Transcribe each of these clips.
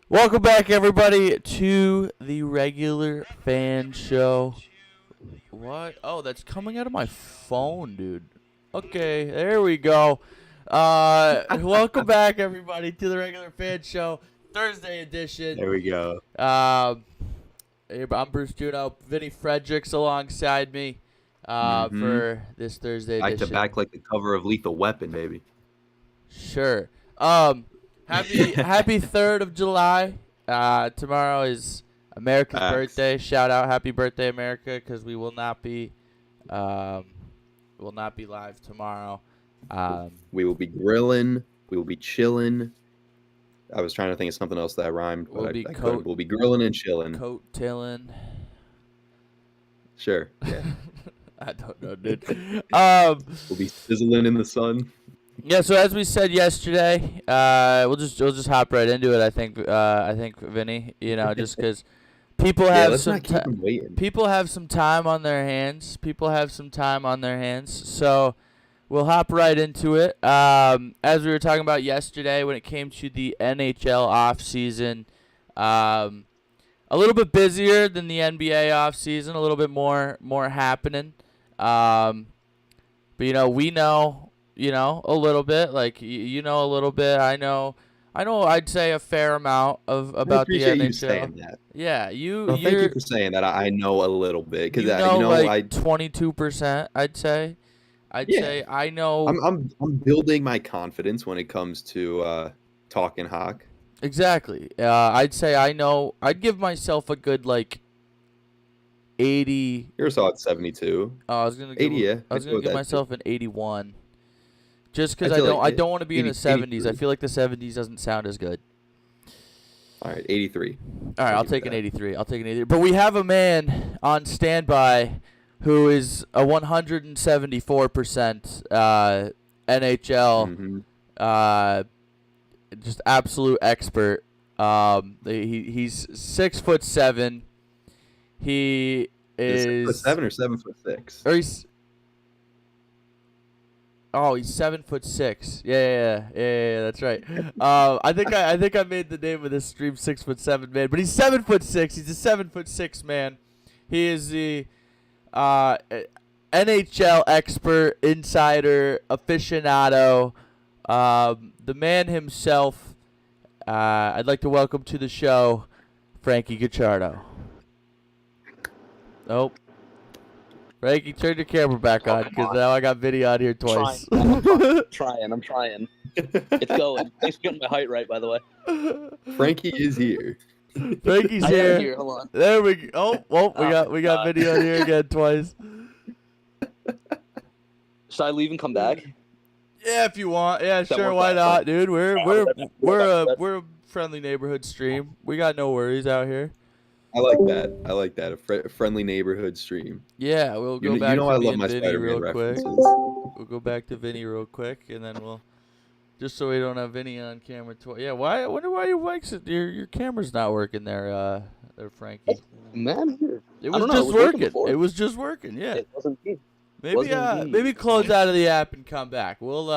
Welcome back, everybody, to the regular fan show. What? Oh, that's coming out of my phone, dude. Okay, there we go. Welcome back, everybody, to the regular fan show, Thursday edition. There we go. I'm Bruce Juno, Vinny Fredericks alongside me for this Thursday edition. Back to back like the cover of Lethal Weapon, baby. Sure. Happy 3rd of July. Tomorrow is America's birthday. Shout out, happy birthday, America, because we will not be live tomorrow. We will be grilling. We will be chilling. I was trying to think of something else that rhymed, but we'll be grilling and chilling. Coat tilling. Sure. Yeah. I don't know, dude. We'll be sizzling in the sun. Yeah, so as we said yesterday, we'll just hop right into it. I think Vinny, just because people have people have some time on their hands. So we'll hop right into it. As we were talking about yesterday, when it came to the NHL offseason, a little bit busier than the NBA offseason, a little bit more happening. But we know. A little bit, like a little bit. I know. I'd say a fair amount about the NHL. You saying that. Yeah, thank you for saying that. I know a little bit because like 22%. I'd say I know. I'm building my confidence when it comes to talking Hawk. Exactly. I'd say I know. I'd give myself a good 80. You're solid 72. I was gonna 80. Yeah, I was gonna give myself an 81. Just because I don't want to be in the 70s. I feel like the 70s doesn't sound as good. All right, 83. All right, I'll take an 83. But we have a man on standby who is a 174% NHL, just absolute expert. He's 6'7". He is 6'7" or 7'6". Or he's 7'6". Yeah, that's right. I think I made the name of this stream 6'7" man, but he's 7'6". He's a 7'6" man. He is the NHL expert, insider, aficionado, the man himself. I'd like to welcome to the show, Frankie Guicciardo. Oh. Frankie, turn your camera back on, because now I got video on here twice. I'm trying. It's going. Thanks for getting my height right, by the way. Frankie is here. Frankie's here. Hold on. There we go. We got video here again twice. Should I leave and come back? Yeah, if you want. Yeah, sure. Why not, dude? We're a friendly neighborhood stream. We got no worries out here. I like that. A friendly neighborhood stream. Yeah, we'll go back to I love my Vinny real references. quick. We'll go back to Vinny real quick, and then we'll just so we don't have Vinny on camera twice. Yeah, why? I wonder why your camera's not working there, Frankie. Man, it was just working. It was just working. Yeah. It wasn't me. Maybe close out of the app and come back. We'll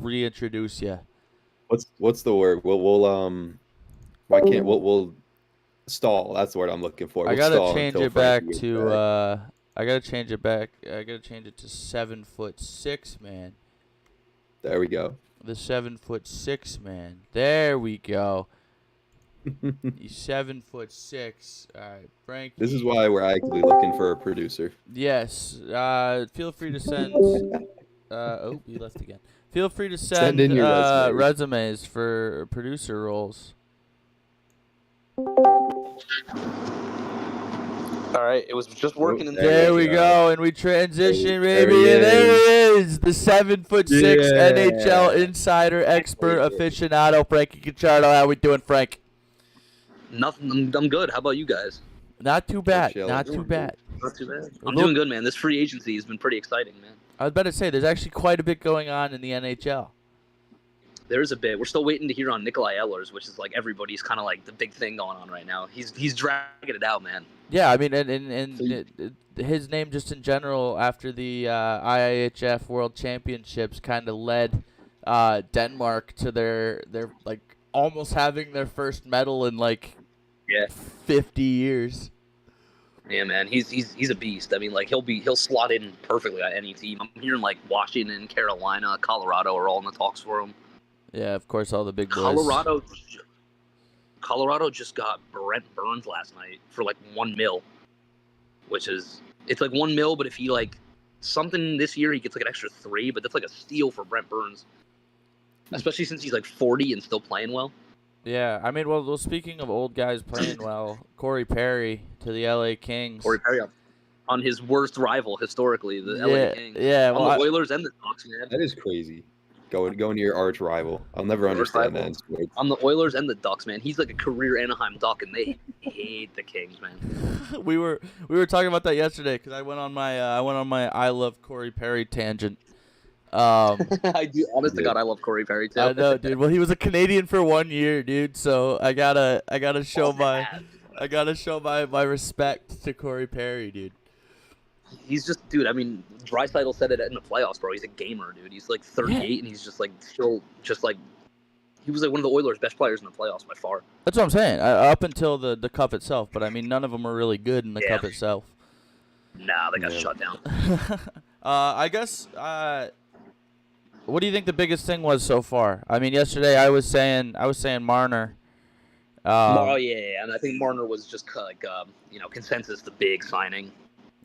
reintroduce you. What's the word? We'll stall. That's the word I'm looking for. I gotta change it back to. I gotta change it back. I gotta change it to 7'6", man. There we go. The 7'6", man. There we go. He's 7'6". All right, Frankie. This is why we're actually looking for a producer. Yes. Feel free to send. He left again. Feel free to send in your resumes for producer roles. All right, it was just working. There we go, and we transition, baby. And there it is, the 7'6" NHL insider, expert, aficionado, Frankie Cacciardo. How we doing, Frank? Nothing. I'm good. How about you guys? Not too bad. Not too bad. Not too bad. I'm doing good, man. This free agency has been pretty exciting, man. I was about to say, there's actually quite a bit going on in the NHL. There is a bit. We're still waiting to hear on Nikolai Ehlers, which is like everybody's kind of like the big thing going on right now. He's dragging it out, man. Yeah, I mean, and his name just in general after the IIHF World Championships kind of led Denmark to their like almost having their first medal in like 50 years. Yeah, man, he's a beast. I mean, like he'll slot in perfectly on any team. I'm hearing like Washington, Carolina, Colorado are all in the talks for him. Yeah, of course, all the big boys. Colorado just got Brent Burns last night for like $1 million, which is it's like $1 million, but if he like something this year, he gets like an extra $3 million, but that's like a steal for Brent Burns, especially since he's like 40 and still playing well. Yeah, I mean, well, speaking of old guys playing well, Corey Perry to the LA Kings. Corey Perry on his worst rival historically, the LA Kings. Yeah, well, on the Oilers and the Ducks, man. That is crazy. Going to your arch rival. I'll never understand that in sports. On the Oilers and the Ducks, man. He's like a career Anaheim Duck, and they hate the Kings, man. we were talking about that yesterday because I went on my I love Corey Perry tangent. I do. Honest to God, I love Corey Perry too. I know, dude. Well, he was a Canadian for 1 year, dude. So I gotta show my respect to Corey Perry, dude. He's just, dude. I mean, Draisaitl said it in the playoffs, bro. He's a gamer, dude. He's like 38, and he's just like still just like he was like one of the Oilers' best players in the playoffs by far. That's what I'm saying. Up until the cup itself, but I mean, none of them were really good in the cup itself. Nah, they got shut down. I guess. What do you think the biggest thing was so far? I mean, yesterday I was saying Marner. And I think Marner was just like consensus the big signing.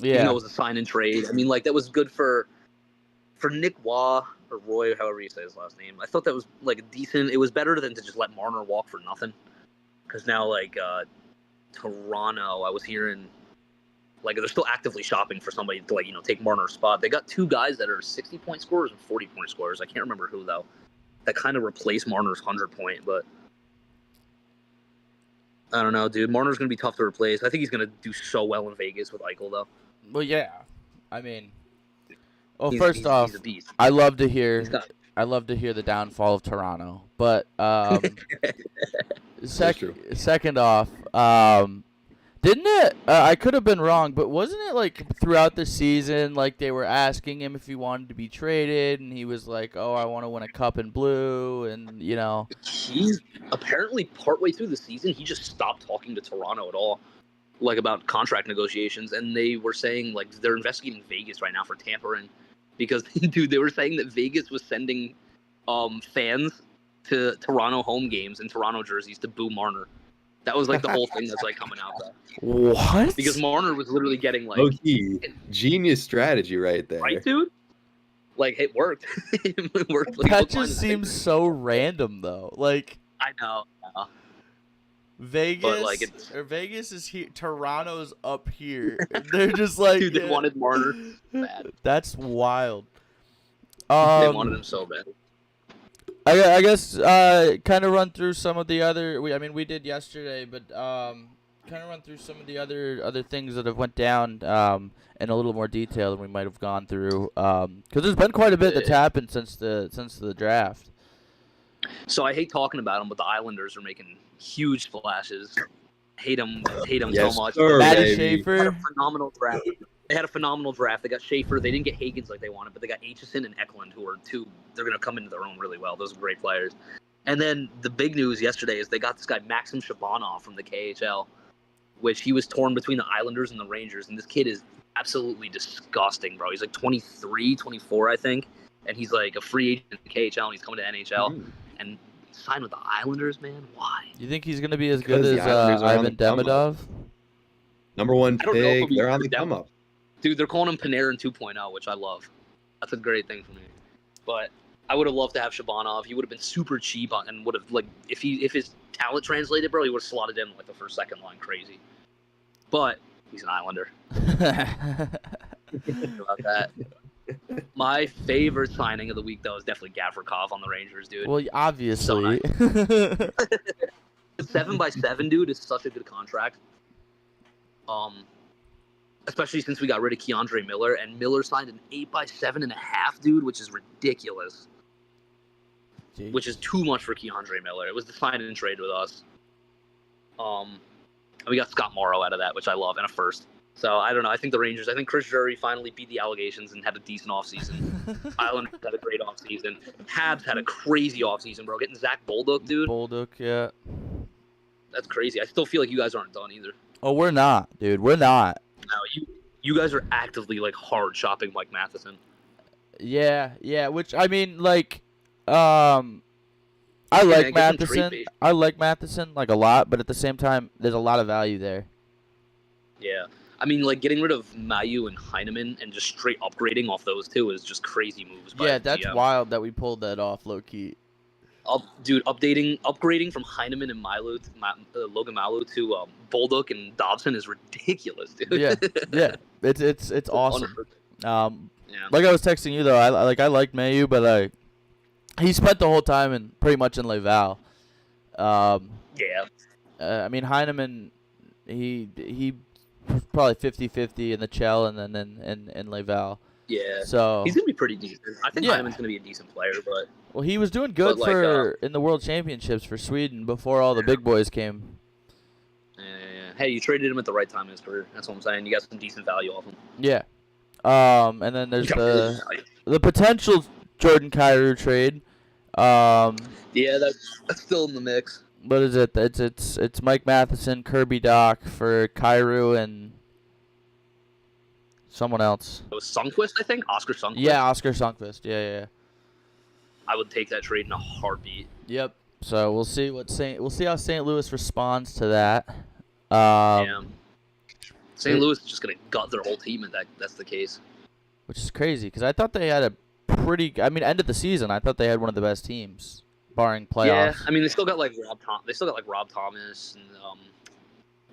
Yeah, even though it was a sign and trade. I mean, like that was good for Nick Waugh or Roy, however you say his last name. I thought that was like a decent. It was better than to just let Marner walk for nothing. Because now, like Toronto, I was hearing like they're still actively shopping for somebody to take Marner's spot. They got two guys that are 60-point scorers and 40-point scorers. I can't remember who though. That kind of replaced Marner's 100-point, but. I don't know, dude. Marner's going to be tough to replace. I think he's going to do so well in Vegas with Eichel, though. Well, yeah. I mean, first off, I love to hear the downfall of Toronto. But second off, didn't it? I could have been wrong, but wasn't it like throughout the season, like they were asking him if he wanted to be traded, and he was like, "Oh, I want to win a cup in blue," and He's apparently partway through the season, he just stopped talking to Toronto at all, like about contract negotiations, and they were saying like they're investigating Vegas right now for tampering, because dude, they were saying that Vegas was sending fans to Toronto home games in Toronto jerseys to boo Marner. That was like the whole thing that's like coming out though. What? Because Marner was literally getting like genius strategy right there. Right, dude? Like it worked. It worked. Like, that just seems so random though. Like I know. Vegas Vegas is here. Toronto's up here. They're just like dude, they wanted Marner bad. That's wild. They wanted him so bad. I guess kind of run through some of the other. We did yesterday, but kind of run through some of the other things that have went down in a little more detail than we might have gone through. Because there's been quite a bit that's happened since the draft. So I hate talking about them, but the Islanders are making huge splashes. Hate them so much. Matty Schaefer had a phenomenal draft. They had a phenomenal draft. They got Schaefer. They didn't get Higgins like they wanted, but they got Aitchison and Eklund, who are two. They're going to come into their own really well. Those are great players. And then the big news yesterday is they got this guy, Maxim Shabanov from the KHL, which he was torn between the Islanders and the Rangers. And this kid is absolutely disgusting, bro. He's like 23, 24, I think. And he's like a free agent in the KHL, and he's coming to NHL. And signed with the Islanders, man. Why? You think he's going to be as good as Ivan Demidov? Number one pick. They're on the come up. Dude, they're calling him Panarin 2.0, which I love. That's a great thing for me. But I would have loved to have Shabanov. He would have been super cheap and would have, like, if his talent translated, bro, he would have slotted in like the first, second line crazy. But He's an Islander. About that. My favorite signing of the week, though, is definitely Gavrikov on the Rangers, dude. Well, obviously. So nice. 7x7, dude, is such a good contract. Especially since we got rid of Keandre Miller, and Miller signed an 8x7.5, dude, which is ridiculous. Jeez. Which is too much for Keandre Miller. It was the sign and trade with us. And we got Scott Morrow out of that, which I love, and a first. So I don't know. I think the Rangers. I think Chris Drury finally beat the allegations and had a decent offseason. Islanders had a great offseason. Habs had a crazy offseason, bro. Getting Zach Bolduc, dude. Bolduc, yeah. That's crazy. I still feel like you guys aren't done either. Oh, we're not, dude. We're not. No, you guys are actively like hard shopping Mike Matheson. Yeah. Which I mean, like, I like Matheson. I like Matheson like a lot, but at the same time, there's a lot of value there. Yeah. I mean, like, getting rid of Mayu and Heineman and just straight upgrading off those two is just crazy moves. Yeah, that's wild that we pulled that off, low-key. Dude, upgrading from Heineman and Logan Malu to Bolduc and Dobson is ridiculous, dude. Yeah. It's awesome. Like I was texting you, though, I like Mayu, but he spent the whole time pretty much in Laval. I mean, Heineman, he probably 50-50 in the Chell and then in Laval. Yeah. So he's gonna be pretty decent. I think Heineman's gonna be a decent player, but well, he was doing good in the World Championships for Sweden before all the big boys came. Yeah. Hey, you traded him at the right time in his career. That's what I'm saying. You got some decent value off him. Yeah. And then there's the potential Jordan Kyrou trade. Yeah, that's still in the mix. What is it? It's Mike Matheson, Kirby Dach for Kyrou and someone else. It was Sundqvist, I think. Oscar Sundqvist. Yeah, Oscar Sundqvist. Yeah. I would take that trade in a heartbeat. Yep. So we'll see how St. Louis responds to that. St. Louis is just gonna gut their whole team if that's the case. Which is crazy because I thought they had end of the season, I thought they had one of the best teams, barring playoffs. Yeah, I mean they still got like Rob Thomas and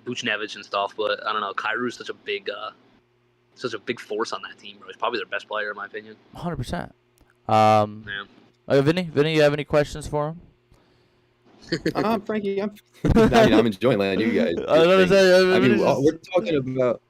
Buchnevich and stuff, but I don't know. Kyrou's such a big force on that team, bro. He's probably their best player in my opinion. 100%. Yeah. Vinny, you have any questions for him? Frankie, I'm enjoying letting you guys. We're talking about.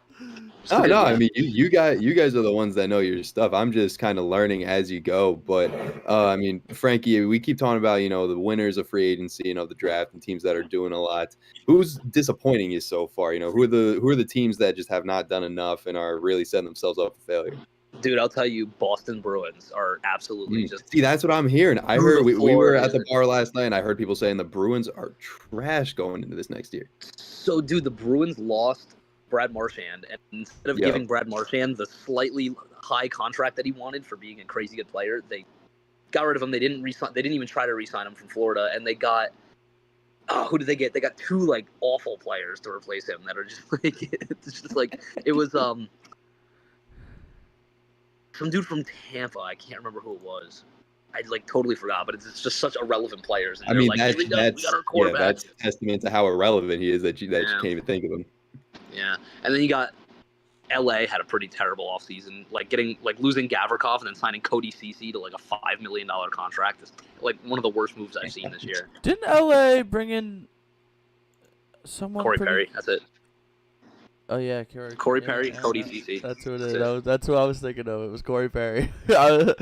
No. I mean, you guys are the ones that know your stuff. I'm just kind of learning as you go. But I mean, Frankie, we keep talking about the winners of free agency, the draft, and teams that are doing a lot. Who's disappointing you so far? Who are the teams that just have not done enough and are really setting themselves up for failure? Dude, I'll tell you, Boston Bruins are absolutely just. See, that's what I'm hearing. I heard we were at the bar last night, and I heard people saying the Bruins are trash going into this next year. So, dude, the Bruins lost Brad Marchand, and instead of giving Brad Marchand the slightly high contract that he wanted for being a crazy good player, they got rid of him. They didn't even try to re-sign him from Florida, and they got. Who did they get? They got two like awful players to replace him that are just like it's just like it was some dude from Tampa. I can't remember who it was. I totally forgot, but it's just such irrelevant players. And we got our quarterback. That's testament to how irrelevant he is that you can't even think of him. Yeah, and then you got LA had a pretty terrible offseason, losing Gavrikov and then signing Cody Ceci to a $5 million contract is one of the worst moves I've seen this year. Didn't LA bring in someone? Corey Perry, that's it. Oh yeah, Corey Perry, Cody Ceci. That's what it is. That's what I was thinking of. It was Corey Perry. Yeah.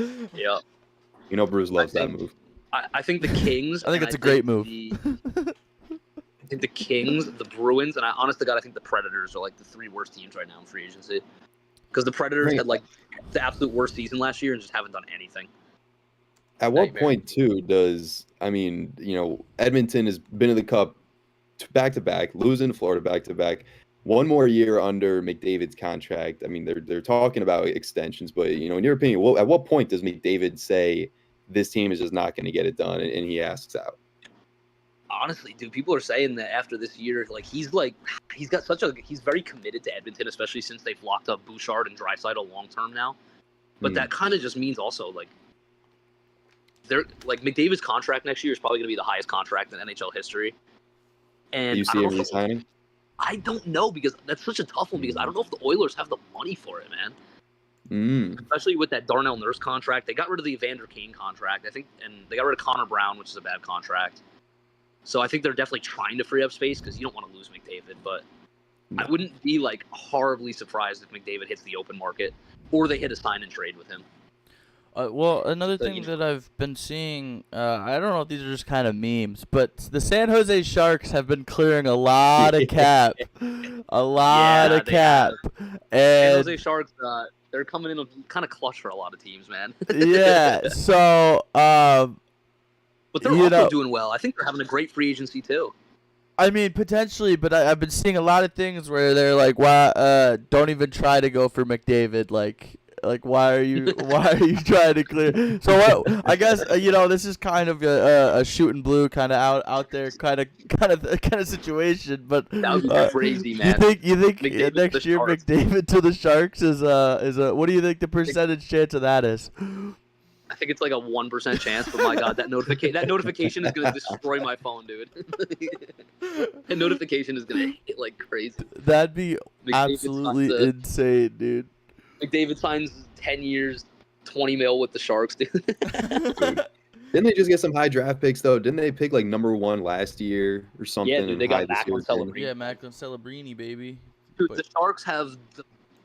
Bruce loves that move. I think the Kings. I think it's a great move. I think the Kings, the Bruins, and honest to God, I think the Predators are the three worst teams right now in free agency. Because the Predators had the absolute worst season last year and just haven't done anything. At what point too Edmonton has been in the Cup back to back, losing to Florida back to back. One more year under McDavid's contract. I mean, they're talking about extensions, but in your opinion, at what point does McDavid say this team is just not going to get it done, and he asks out? Honestly, dude, people are saying that after this year, he's very committed to Edmonton, especially since they've locked up Bouchard and Draisaitl long term now. But that kind of just means also they're McDavid's contract next year is probably going to be the highest contract in NHL history. And you see him resigning? I don't know, because that's such a tough one, because I don't know if the Oilers have the money for it, man. Especially with that Darnell Nurse contract. They got rid of the Evander Kane contract, I think, and they got rid of Connor Brown, which is a bad contract. So I think they're definitely trying to free up space, because you don't want to lose McDavid, but I wouldn't be like horribly surprised if McDavid hits the open market or they hit a sign and trade with him. Well, another thing that I've been seeing, I don't know if these are just kind of memes, but the San Jose Sharks have been clearing a lot of cap. A lot of cap. And San Jose Sharks, they're coming in kind of clutch for a lot of teams, man. Yeah, so... but they're also doing well. I think they're having a great free agency, too. I mean, potentially, but I've been seeing a lot of things where they're like, "Why? Don't even try to go for McDavid." Like, why are you trying to clear? So what? I guess this is kind of a shooting blue kind of out there kind of situation. But that would be crazy, man. You think next year McDavid to the Sharks is a what do you think the percentage chance of that is? I think it's like a 1% chance, but my God, that notification is gonna destroy my phone, dude. That notification is gonna hit like crazy. That'd be absolutely insane, dude. McDavid signs 10 years, $20 million with the Sharks, dude. Didn't they just get some high draft picks though? Didn't they pick like #1 last year or something? Yeah, dude, they got Macklin Celebrini. Yeah, Macklin Celebrini, baby. Dude, the Sharks have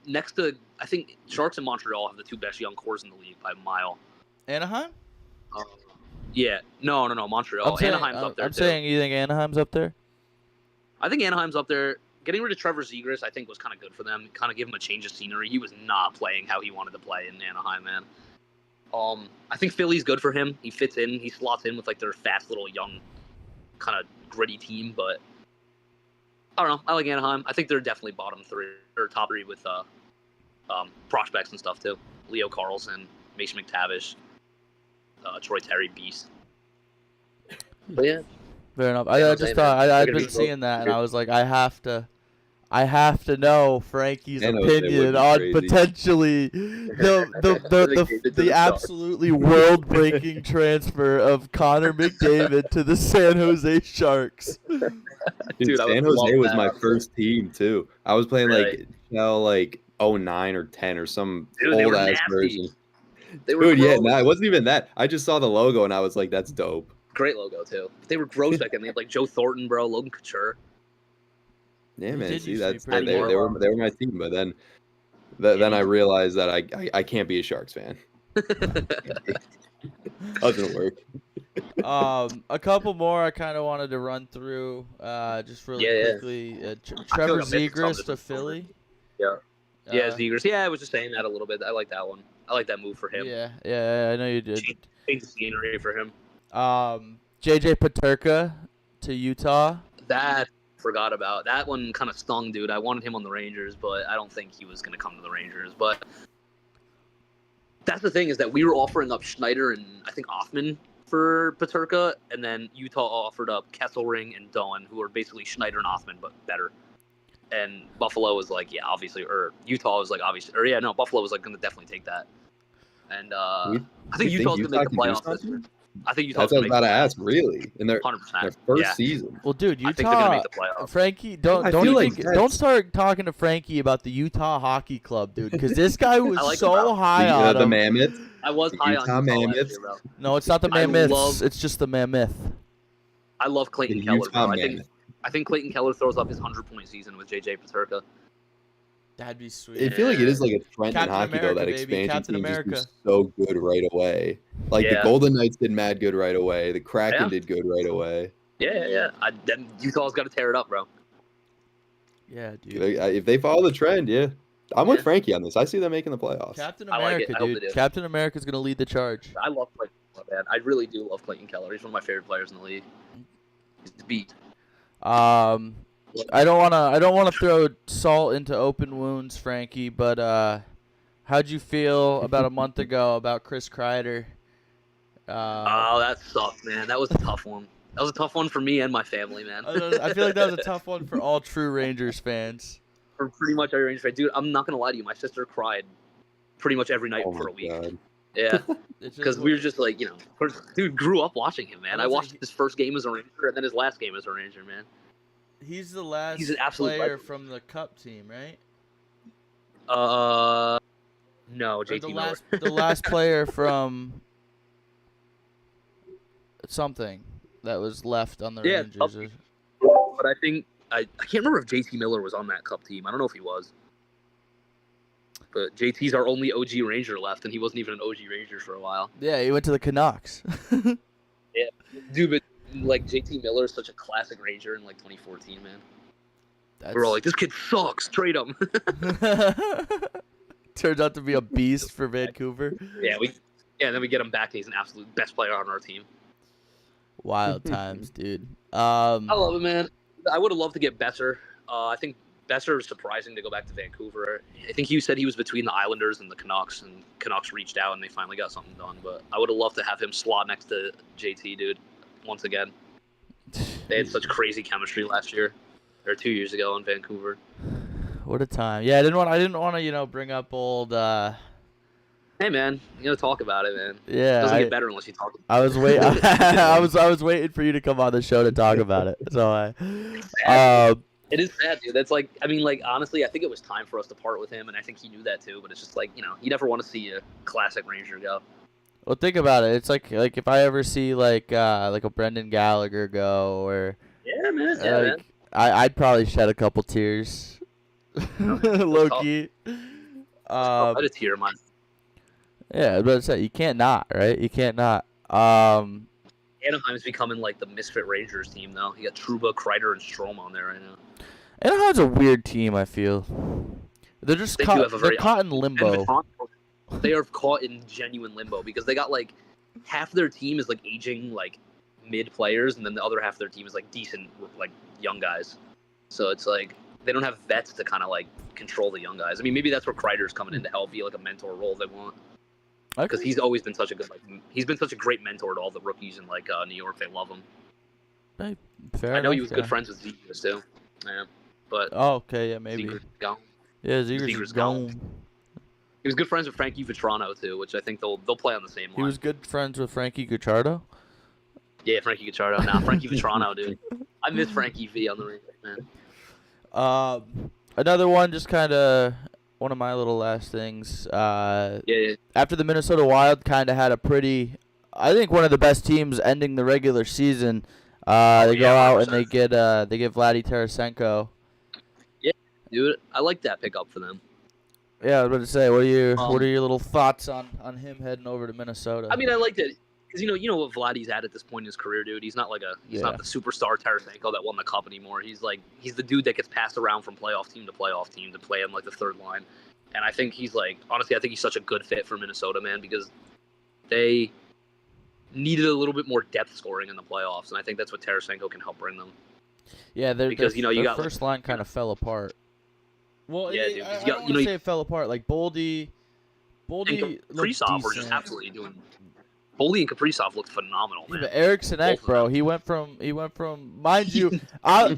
next to, I think Sharks and Montreal have the two best young cores in the league by a mile. Anaheim? Yeah. No, Montreal. Anaheim's up there, I'm saying, you think Anaheim's up there? I think Anaheim's up there. Getting rid of Trevor Zegras, I think, was kind of good for them. Kind of give him a change of scenery. He was not playing how he wanted to play in Anaheim, man. I think Philly's good for him. He fits in. He slots in with like their fast little young, kind of gritty team. But I don't know. I like Anaheim. I think they're definitely bottom three or top three with prospects and stuff too. Leo Carlson, Mason McTavish. Troy Terry beast. But yeah, fair enough. I just thought I'd been seeing that, and I was like, I have to know Frankie's opinion on potentially the absolutely world-breaking transfer of Connor McDavid to the San Jose Sharks. Dude, San Jose was my first team too. I was playing like 09 or 10 or some old ass version. Dude, yeah, it wasn't even that. I just saw the logo and I was like, that's dope. Great logo, too. They were gross back then. They had like Joe Thornton, bro, Logan Couture. Yeah, man. See, they were my team, but then I realized that I can't be a Sharks fan. Doesn't work. A couple more I kind of wanted to run through just really quickly. Trevor Zegras to Philly. Yeah. Yeah, Zegras. Yeah, I was just saying that a little bit. I like that one. I like that move for him. Yeah, I know you did. Change the scenery for him. JJ Peterka to Utah. That forgot about. That one kind of stung, dude. I wanted him on the Rangers, but I don't think he was going to come to the Rangers. But that's the thing, is that we were offering up Schneider and I think Offman for Peterka, and then Utah offered up Kesselring and Doan, who are basically Schneider and Offman, but better. And Buffalo was like, yeah, obviously, or Utah was like, obviously, or yeah, no, Buffalo was like going to definitely take that. And I think Utah's going to make the playoffs this year. I think Utah's going to make the playoffs. That's what I was about to ask, really? In their 100%. Their first season. Well, dude, Utah, I think they're going to make the playoffs. Frankie, don't start talking to Frankie about the Utah Hockey Club, dude, because this guy was like so high on the Mammoth. I was high on Utah Mammoth. year, bro. No, it's not the Mammoths. It's just the Mammoth. I love Clayton Keller, bro. I think Clayton Keller throws up his 100-point season with JJ Peterka. That'd be sweet. I feel like it is like a trend in hockey, though, that expansion teams just do so good right away. Like the Golden Knights did mad good right away. The Kraken did good right away. Yeah. Utah's got to tear it up, bro. Yeah, dude. If they follow the trend, I'm with Frankie on this. I see them making the playoffs. Captain America, dude. Captain America's going to lead the charge. I love Clayton Keller, man. I really do love Clayton Keller. He's one of my favorite players in the league. He's beat. I don't wanna throw salt into open wounds, Frankie, but how'd you feel about a month ago about Chris Kreider? Oh, that sucked, man. That was a tough one. That was a tough one for me and my family, man. I feel like that was a tough one for all true Rangers fans. For pretty much every Rangers fan. Dude, I'm not gonna lie to you. My sister cried pretty much every night for a week. God. Yeah, because we were just like, dude, grew up watching him, man. I watched his first game as a Ranger and then his last game as a Ranger, man. He's the last He's an absolute player legend. from the Cup team, right? No, JT Miller. The last player from something that was left on the Rangers. But I think I can't remember if JT Miller was on that Cup team. I don't know if he was. But JT's our only OG Ranger left, and he wasn't even an OG Ranger for a while. Yeah, he went to the Canucks. Yeah, dude, but like JT Miller is such a classic Ranger in like 2014, man. We're all like, this kid sucks. Trade him. Turns out to be a beast for Vancouver. Yeah, then we get him back, and he's an absolute best player on our team. Wild times, dude. I love it, man. I would have loved to get Besser. I think Besser is surprising to go back to Vancouver. I think you said he was between the Islanders and the Canucks, and Canucks reached out and they finally got something done. But I would have loved to have him slot next to JT, dude. Once again, they had such crazy chemistry last year or 2 years ago in Vancouver. What a time! Yeah, I didn't want to bring up old. Hey man, you gotta talk about it, man. Yeah, it doesn't get better unless you talk. I was waiting. I was waiting for you to come on the show to talk about it. So it is sad, dude. That's like, I mean, like honestly, I think it was time for us to part with him, and I think he knew that too. But it's just like, you never want to see a classic Ranger go. Well, think about it. It's like if I ever see like a Brendan Gallagher go, or yeah, man, yeah, man. I'd probably shed a couple tears. Low key. I had a tear in mine. Yeah, but you can't not, right? You can't not. Anaheim's becoming like the misfit Rangers team, though. You got Trouba, Kreider, and Strome on there right now. Anaheim's a weird team, I feel. They're just caught in limbo. They are caught in genuine limbo because they got like half their team is like aging like mid players, and then the other half of their team is like decent like young guys. So it's like they don't have vets to kind of like control the young guys. I mean, maybe that's where Kreider's coming in to help be like a mentor role they want. Because he's always been such a good he's been such a great mentor to all the rookies in like New York. They love him. Hey, fair I know enough, he was good friends with Zegras too. Yeah, but okay, yeah, maybe. Zegras gone. Yeah, Zegras gone. He was good friends with Frankie Vetrano too, which I think they'll play on the same line. He was good friends with Frankie Guicciardo. Yeah, Frankie Guicciardo. Nah, Frankie Vetrano, dude. I miss Frankie V on the Rangers, man. Another one, just kind of one of my little last things. Yeah. After the Minnesota Wild kind of had a pretty, I think one of the best teams ending the regular season. They go out 100%. And they give Vladdy Tarasenko. Yeah, dude, I like that pickup for them. Yeah, I was about to say, what are your little thoughts on him heading over to Minnesota? I mean, I liked it because you know what Vladdy's at this point in his career, dude. He's not like not the superstar Tarasenko that won the cup anymore. He's the dude that gets passed around from playoff team to play on like the third line. And I think he's honestly, I think he's such a good fit for Minnesota, man, because they needed a little bit more depth scoring in the playoffs, and I think that's what Tarasenko can help bring them. Yeah, because you got first line kind of fell apart. Well, yeah, dude. I don't want to say it fell apart. Like Boldy and Kaprizov were just absolutely doing. Boldy and Kaprizov looked phenomenal, man. Yeah, but Eric Sinek, bro, he went from mind you, I'll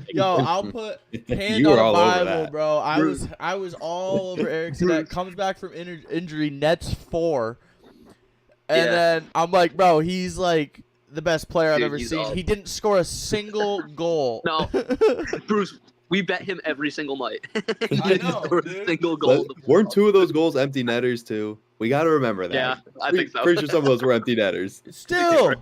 put hand on the Bible, bro. I was all over Eric Sinek. Comes back from injury, nets 4, and then I'm like, bro, he's like the best player I've ever seen. Awesome. He didn't score a single goal. No, Bruce. We bet him every single night. I know, a single goal. Weren't 2 of those goals empty netters too? We got to remember that. Yeah, I think so. Pretty sure some of those were empty netters. Still,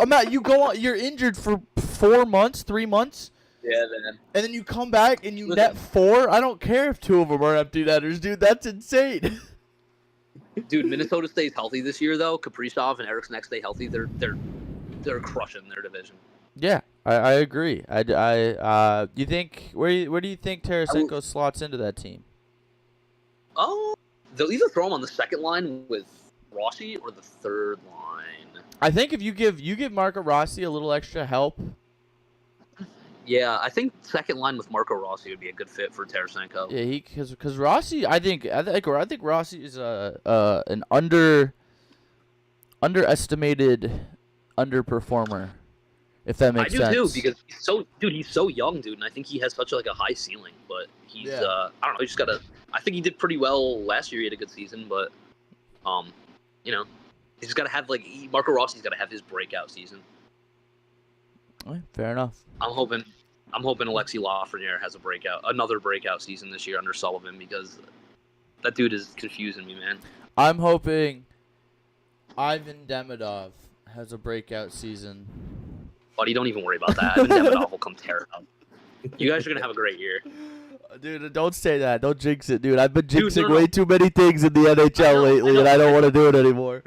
Matt, you go on. You're injured for 4 months, 3 months. Yeah, man. And then you come back and you net 4. I don't care if 2 of them are empty netters, dude. That's insane. Dude, Minnesota stays healthy this year, though. Kaprizov and Eric Sinek stay healthy. They're crushing their division. Yeah, I agree. You think where do you think Tarasenko slots into that team? Oh, they'll either throw him on the second line with Rossi or the third line. I think if you give Marco Rossi a little extra help. Yeah, I think second line with Marco Rossi would be a good fit for Tarasenko. Yeah, because Rossi, I think Rossi is an underestimated underperformer. If that makes sense. I do too, because he's so young, dude, and I think he has such a high ceiling. But he's I don't know, he just gotta. I think he did pretty well last year. He had a good season, but he's just gotta have Marco Rossi's gotta have his breakout season. Fair enough. I'm hoping I'm hoping Alexi Lafreniere has another breakout season this year under Sullivan, because that dude is confusing me, man. I'm hoping Ivan Demidov has a breakout season. Buddy, don't even worry about that. Ivan Demidov will come tear it up. You guys are going to have a great year. Dude, don't say that. Don't jinx it, dude. I've been jinxing no. way too many things in the NHL lately, and I don't want to do it anymore.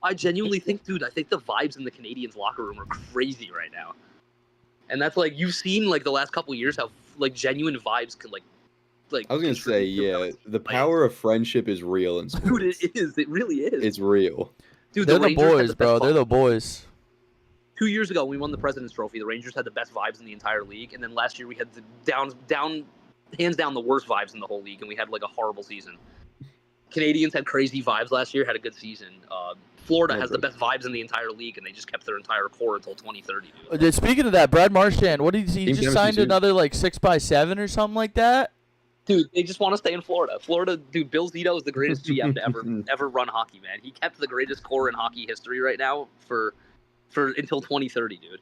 I genuinely think, dude, I think the vibes in the Canadiens locker room are crazy right now. And that's like, you've seen like the last couple of years how like genuine vibes can like I was gonna say, yeah, the power of friendship is real in sports. Dude, it is. It really is. It's real. Dude, they're the boys, bro. They're the boys. 2 years ago, when we won the President's Trophy, the Rangers had the best vibes in the entire league, and then last year we had the hands down the worst vibes in the whole league, and we had like a horrible season. Canadians had crazy vibes last year, had a good season. Florida has the best vibes in the entire league, and they just kept their entire core until 2030. Dude. Speaking of that, Brad Marchand, what did he just signed another like 6x7 or something like that? Dude, they just want to stay in Florida. Florida, dude, Bill Zito is the greatest GM to ever run hockey, man. He kept the greatest core in hockey history right now for until 2030, dude.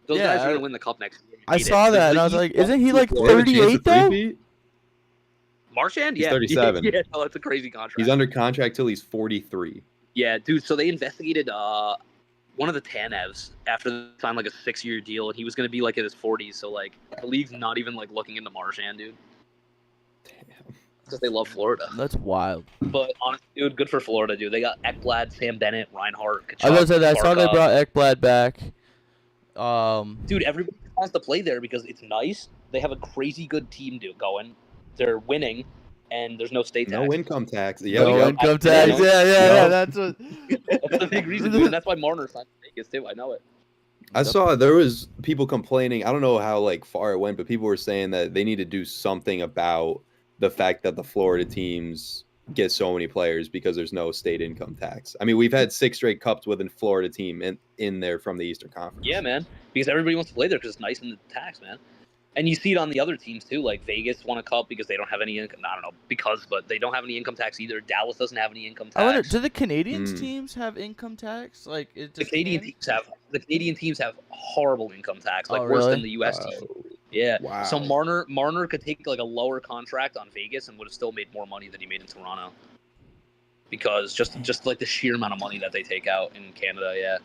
Those guys are gonna win the cup next year. I saw that, and I was like, isn't he like 38 though? Marchand? Yeah. He's 37. Yeah, no, that's a crazy contract. He's under contract till he's 43. Yeah, dude, so they investigated one of the Tanevs after they signed like a 6-year deal, and he was going to be like in his 40s, so like the league's not even like looking into Marchand, dude. Damn. Because they love Florida. That's wild. But honestly, dude, good for Florida, dude. They got Ekblad, Sam Bennett, Reinhart, Kachuk, I was gonna say that. I saw they brought Ekblad back. Dude, everybody wants to play there because it's nice. They have a crazy good team going. They're winning, and there's no state tax. No income tax. No income tax. Yeah. That's what. That's the big reason, dude. And that's why Marner signed in Vegas too. I know it. I saw there was people complaining. I don't know how like far it went, but people were saying that they need to do something about the fact that the Florida teams get so many players because there's no state income tax. I mean, we've had 6 straight cups with a Florida team in there from the Eastern Conference. Yeah, man. Because everybody wants to play there because it's nice in the tax, man. And you see it on the other teams too. Like Vegas won a cup because they don't have any income. I don't know but they don't have any income tax either. Dallas doesn't have any income tax. I wonder, do the Canadiens teams have income tax? Like the Canadian teams have horrible income tax, like worse than the U.S. teams. Yeah. Wow. So Marner could take like a lower contract on Vegas and would have still made more money than he made in Toronto. Because just like the sheer amount of money that they take out in Canada, yeah.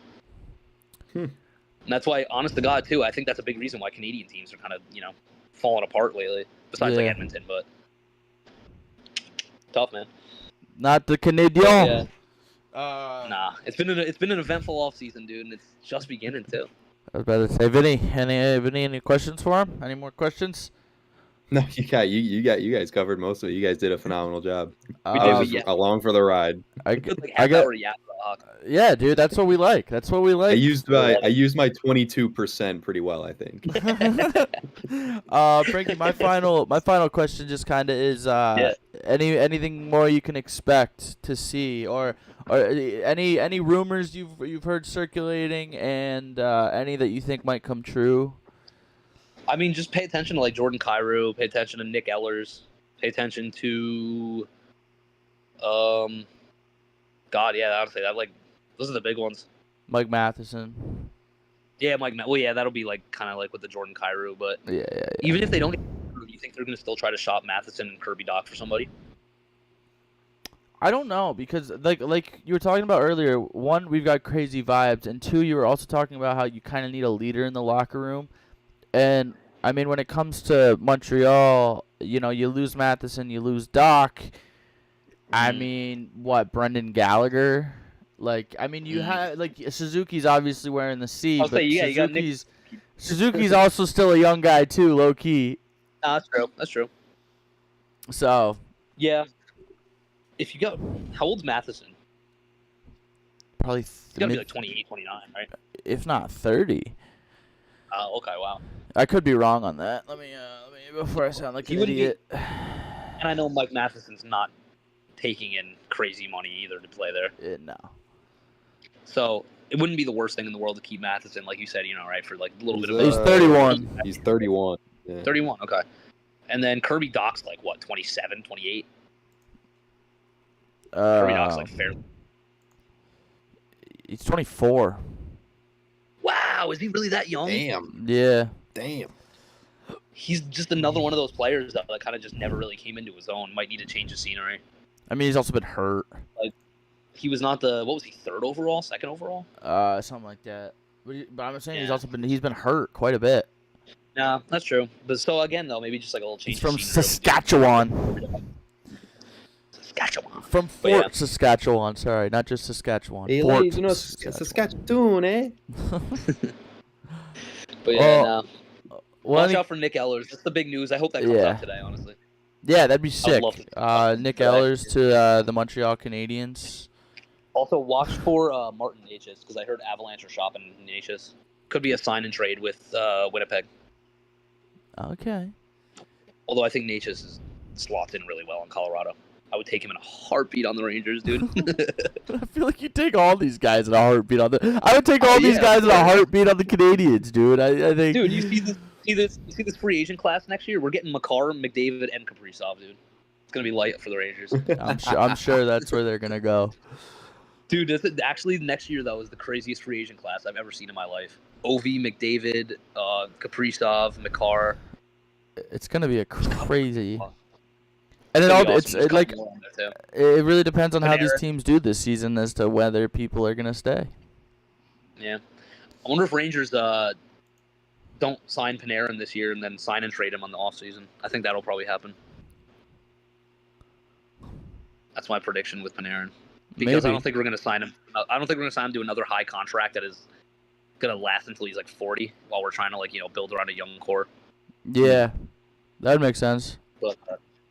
And that's why, honest to God, too, I think that's a big reason why Canadian teams are kind of, falling apart lately. Besides like Edmonton, but tough, man. Not the Canadiens. Yeah. Nah, it's been an eventful offseason, dude, and it's just beginning too. I was about to say, Vinny, any questions for him? Any more questions? No, you guys covered most of it. You guys did a phenomenal job. I was along for the ride. Yeah, dude, that's what we like. That's what we like. I used my 22% pretty well, I think. Frankie, my final question just kind of is anything more you can expect to see, or any rumors you've heard circulating, and any that you think might come true. I mean, just pay attention to like Jordan Kyrou, pay attention to Nick Ehlers, pay attention to honestly, that like those are the big ones. Mike Matheson. Yeah, well, yeah, that'll be like kind of like with the Jordan Kyrou, but yeah. Even if they don't get Kyrou, do you think they're going to still try to shop Matheson and Kirby Dach for somebody? I don't know, because like you were talking about earlier, one, we've got crazy vibes, and two, you were also talking about how you kind of need a leader in the locker room. And, I mean, when it comes to Montreal, you lose Matheson, you lose Dach. I mean, Brendan Gallagher? Like, I mean, you have, like, Suzuki's obviously wearing the C, but Suzuki's also still a young guy, too, low-key. That's true. So. Yeah. If you go, how old's Matheson? Probably. He's got to be like 28, 29, right? If not 30. Okay, wow. I could be wrong on that. Let me before I sound like an idiot. And I know Mike Matheson's not taking in crazy money either to play there. No. So it wouldn't be the worst thing in the world to keep Matheson, like you said, right, for like a little bit of. He's 31. He's 31. Yeah. 31. Okay. And then Kirby Dach's like what, 27, 28. Kirby Dach's like fair. He's 24. Wow, is he really that young? Damn. Yeah. Damn. he's just another one of those players that kind of just never really came into his own. Might need to change of scenery. I mean, he's also been hurt. Like, he was not what was he, third overall, second overall? Something like that. But I'm saying he's been hurt quite a bit. Nah, that's true. But so again, though, maybe just like a little change. He's from Saskatchewan. From Fort Saskatchewan, sorry, not just Saskatchewan. Hey, Fort ladies, you know Saskatchewan, eh? But yeah, watch out for Nick Ehlers. That's the big news. I hope that comes out today, honestly. Yeah, that'd be sick. Nick Ehlers to the Montreal Canadiens. Also, watch for Martin Necas, because I heard Avalanche are shopping Necas. Could be a sign and trade with Winnipeg. Okay. Although I think Necas is slots in really well in Colorado. I would take him in a heartbeat on the Rangers, dude. I feel like you take all these guys in a heartbeat on the. I would take all these guys in a heartbeat on the Canadians, dude. I think. Dude, you see this free agent class next year? We're getting Makar, McDavid, and Kaprizov, dude. It's gonna be light for the Rangers. I'm sure that's where they're gonna go. Dude, actually next year though is the craziest free agent class I've ever seen in my life. Ovi, McDavid, Kaprizov, Makar. It's gonna be a crazy. And it really depends on how these teams do this season as to whether people are gonna stay. Yeah, I wonder if Rangers don't sign Panarin this year and then sign and trade him on the offseason. I think that'll probably happen. That's my prediction with Panarin. Because I don't think we're gonna sign him. I don't think we're gonna sign him to another high contract that is gonna last until he's like 40, while we're trying to build around a young core. Yeah, that makes sense. But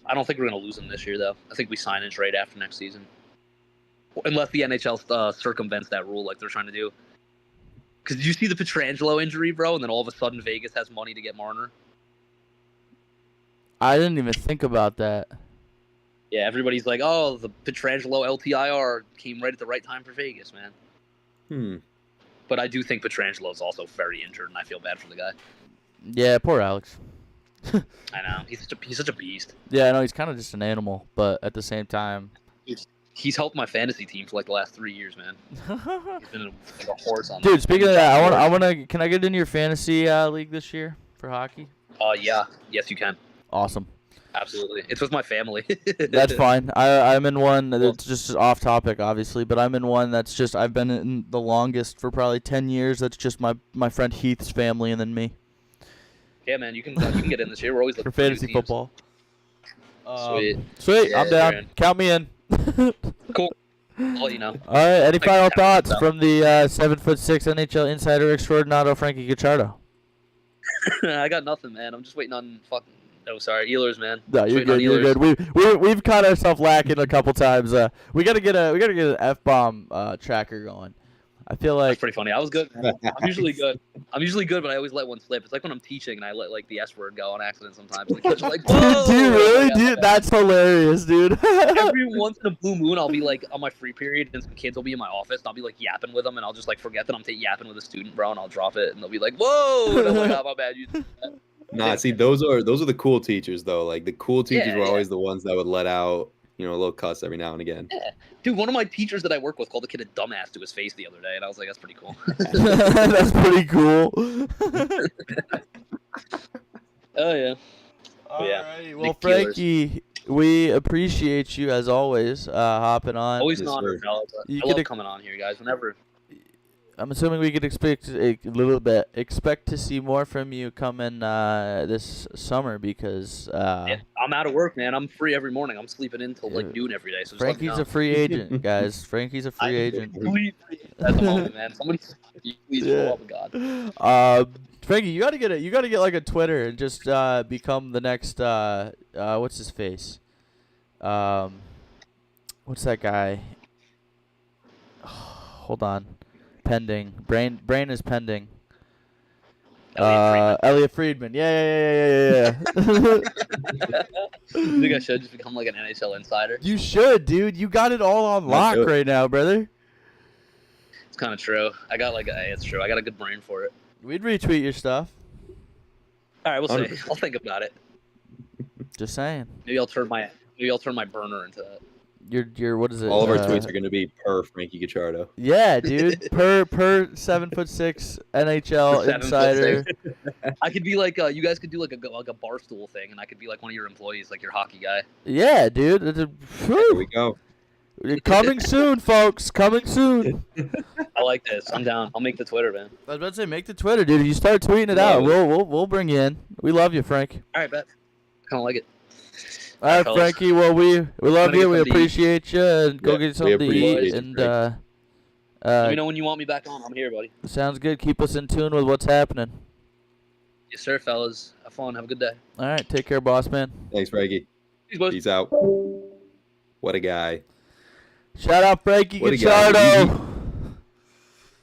I don't think we're going to lose him this year, though. I think we sign and trade after next season. Unless the NHL circumvents that rule like they're trying to do. Because did you see the Pietrangelo injury, bro? And then all of a sudden Vegas has money to get Marner? I didn't even think about that. Yeah, everybody's like, oh, the Pietrangelo LTIR came right at the right time for Vegas, man. But I do think Pietrangelo is also very injured, and I feel bad for the guy. Yeah, poor Alex. I know. He's such a beast. Yeah, I know. He's kind of just an animal, but at the same time... He's helped my fantasy team for the last 3 years, man. He's been a horse on Dude, speaking of that, can I get in your fantasy league this year for hockey? Yeah. Yes, you can. Awesome. Absolutely. It's with my family. That's fine. I'm in one that's just off topic, obviously, but I'm in one that's just I've been in the longest for probably 10 years. That's just my friend Heath's family and then me. Yeah, man, you can get in this year. We're always looking for fantasy football. Sweet. Yeah, I'm down. Man. Count me in. Cool. I'll let you know. All right. Any final thoughts from the 7'6" NHL insider extraordinaire Frankie Cacciardo? I got nothing, man. I'm just waiting on fucking. Oh, sorry, Ehlers, man. No, you're good. You're good. We've caught ourselves lacking a couple times. We gotta get an F-bomb tracker going. I feel like that's pretty funny. I was good. I'm usually good, but I always let one slip. It's like when I'm teaching and I let the S word go on accident sometimes. And the kids are like, whoa! Do you really? Dude, that's hilarious, dude. Every once in a blue moon, I'll be on my free period, and some kids will be in my office, and I'll be yapping with them, and I'll just forget that I'm yapping with a student, bro, and I'll drop it, and they'll be like, whoa! And I'm like, oh, my bad, you did that. Nah, see, those are the cool teachers though. The cool teachers were always the ones that would let out, a little cuss every now and again. Yeah. Dude, one of my teachers that I work with called the kid a dumbass to his face the other day, and I was like, that's pretty cool. That's pretty cool. Oh, yeah. Alright, well, Frankie, we appreciate you, as always, hopping on. Always an honor, fellas. I love coming on here, guys, whenever... I'm assuming we could expect to see more from you coming this summer because I'm out of work, man. I'm free every morning. I'm sleeping in till noon every day. So Frankie's a free agent, guys. Frankie's a free agent. At the moment, man. Somebody please pull up, God. Frankie, you gotta get a Twitter and just become the next what's his face? What's that guy? Hold on. Pending. Brain is pending. Elliot Friedman. Yeah. You think I should just become an NHL insider? You should, dude. You got it all on lock right now, brother. It's kind of true. I got it's true. I got a good brain for it. We'd retweet your stuff. All right, we'll see. I'll think about it. Just saying. Maybe I'll turn my burner into that. your what is it? All of our tweets are going to be per Frankie Guicciardo. Yeah, dude. per 7'6" NHL insider. I could be like you guys could do like a Barstool thing, and I could be like one of your employees, like your hockey guy. Yeah, dude. There we go. Coming soon, folks. Coming soon. I like this. I'm down. I'll make the Twitter, man. I was about to say, make the Twitter, dude. If you start tweeting it out, we'll bring you in. We love you, Frank. All right, bet. Kind of like it. All right, Frankie. Well, we love you. We appreciate you. And go get something to eat. And let me know when you want me back on. I'm here, buddy. Sounds good. Keep us in tune with what's happening. Yes, sir, fellas. Have fun. Have a good day. All right. Take care, boss man. Thanks, Frankie. Peace out. What a guy. Shout out Frankie Guicciardo.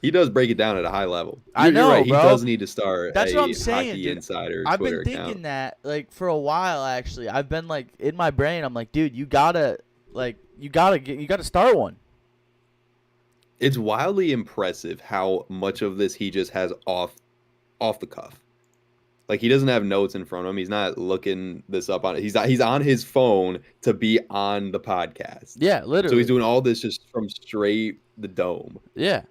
He does break it down at a high level. I know, right. bro. He does need to start That's a what I'm saying, Hockey dude. Insider I've Twitter been thinking account. that like for a while actually. I've been like in my brain. I'm like, dude, you gotta start one. It's wildly impressive how much of this he just has off the cuff. Like he doesn't have notes in front of him. He's not looking this up on it. He's on his phone to be on the podcast. Yeah, literally. So he's doing all this just from straight the dome. Yeah.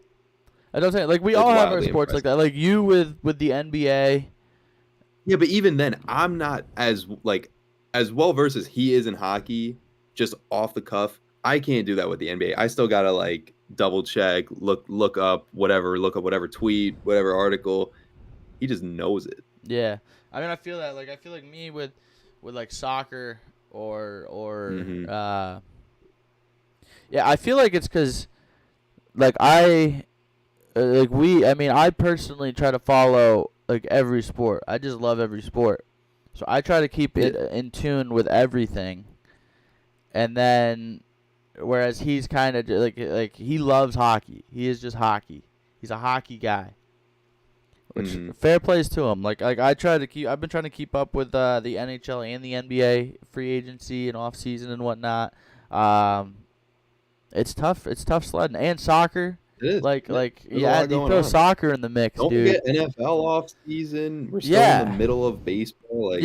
I don't think like we all have our sports like that. Like you with the NBA. Yeah, but even then, I'm not as well versed as he is in hockey, just off the cuff. I can't do that with the NBA. I still gotta like double check, look up whatever tweet, whatever article. He just knows it. Yeah, I mean, I feel like me with like soccer or yeah, I feel like it's because like I personally try to follow like every sport. I just love every sport, so I try to keep it in tune with everything. And then, whereas he's kind of like he loves hockey. He is just hockey. He's a hockey guy. Which fair plays to him. Like I've been trying to keep up with the NHL and the NBA free agency and off season and whatnot. It's tough. It's tough sledding and soccer. It is. You throw soccer in the mix, Don't dude. forget NFL off season. We're still in the middle of baseball.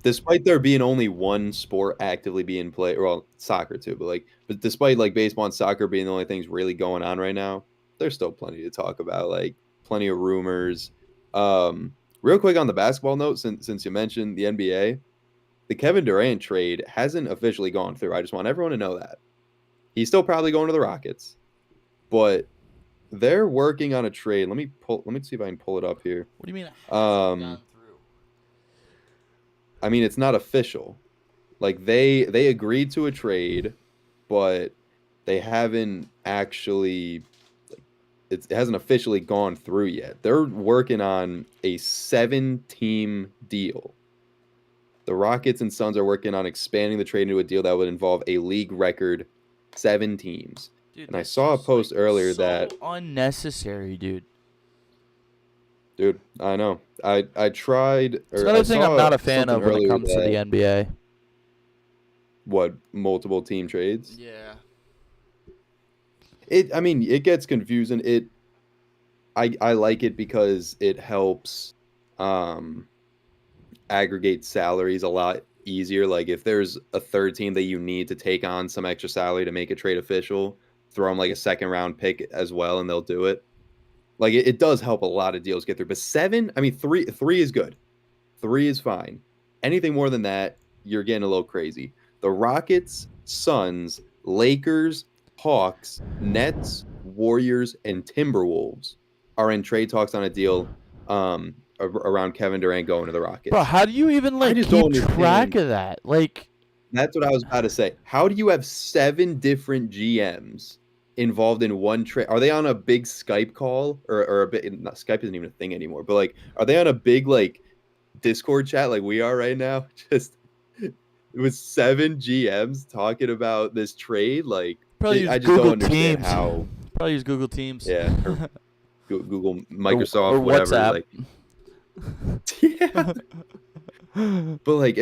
Despite there being only one sport actively being played, well, soccer too, but despite like baseball and soccer being the only things really going on right now, there's still plenty to talk about. Like plenty of rumors. Real quick on the basketball note, since you mentioned the NBA, the Kevin Durant trade hasn't officially gone through. I just want everyone to know that. He's still probably going to the Rockets, but they're working on a trade. Let me see if I can pull it up here. What do you mean it hasn't gone through? I mean, it's not official. Like they agreed to a trade, but they haven't actually it hasn't officially gone through yet. They're working on a 7-team deal. The Rockets and Suns are working on expanding the trade into a deal that would involve a league record 7 teams. Dude, and I saw a post earlier that unnecessary, dude. Dude, I know. I tried. It's another thing I'm not a fan of when it comes to the NBA. What, multiple team trades? Yeah. It gets confusing. I like it because it helps aggregate salaries a lot easier. Like if there's a third team that you need to take on some extra salary to make a trade official, throw them like a 2nd round pick as well, and they'll do it. Like it does help a lot of deals get through. But 7, three is good. 3 is fine. Anything more than that, you're getting a little crazy. The Rockets, Suns, Lakers, Hawks, Nets, Warriors, and Timberwolves are in trade talks on a deal around Kevin Durant going to the Rockets. Bro, how do you even keep track of that? Like, that's what I was about to say. How do you have 7 different GMs involved in one trade? Are they on a big Skype call or a bit? Skype isn't even a thing anymore. But like, are they on a big like Discord chat like we are right now? Just with 7 GMs talking about this trade, like. I just don't understand Teams. how. Probably use Google Teams. Yeah, or Google, Microsoft, or whatever. WhatsApp. Like, yeah. But like,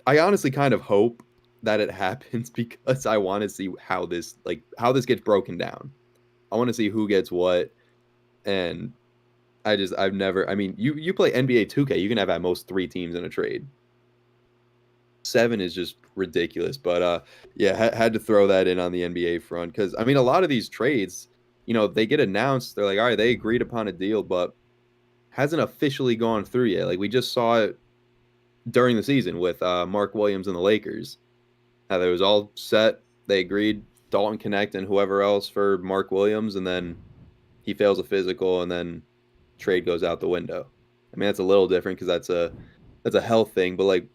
I honestly kind of hope that it happens because I want to see how this gets broken down. I want to see who gets what, and I've never. I mean, you play NBA 2K, you can have at most 3 teams in a trade. 7 is just ridiculous. But yeah, had to throw that in on the NBA front because I mean, a lot of these trades, they get announced. They're like, all right, they agreed upon a deal, but hasn't officially gone through yet. Like we just saw it during the season with Mark Williams and the Lakers. How it was all set. They agreed Dalton Connect and whoever else for Mark Williams, and then he fails a physical, and then trade goes out the window. I mean, that's a little different because that's a health thing, but like,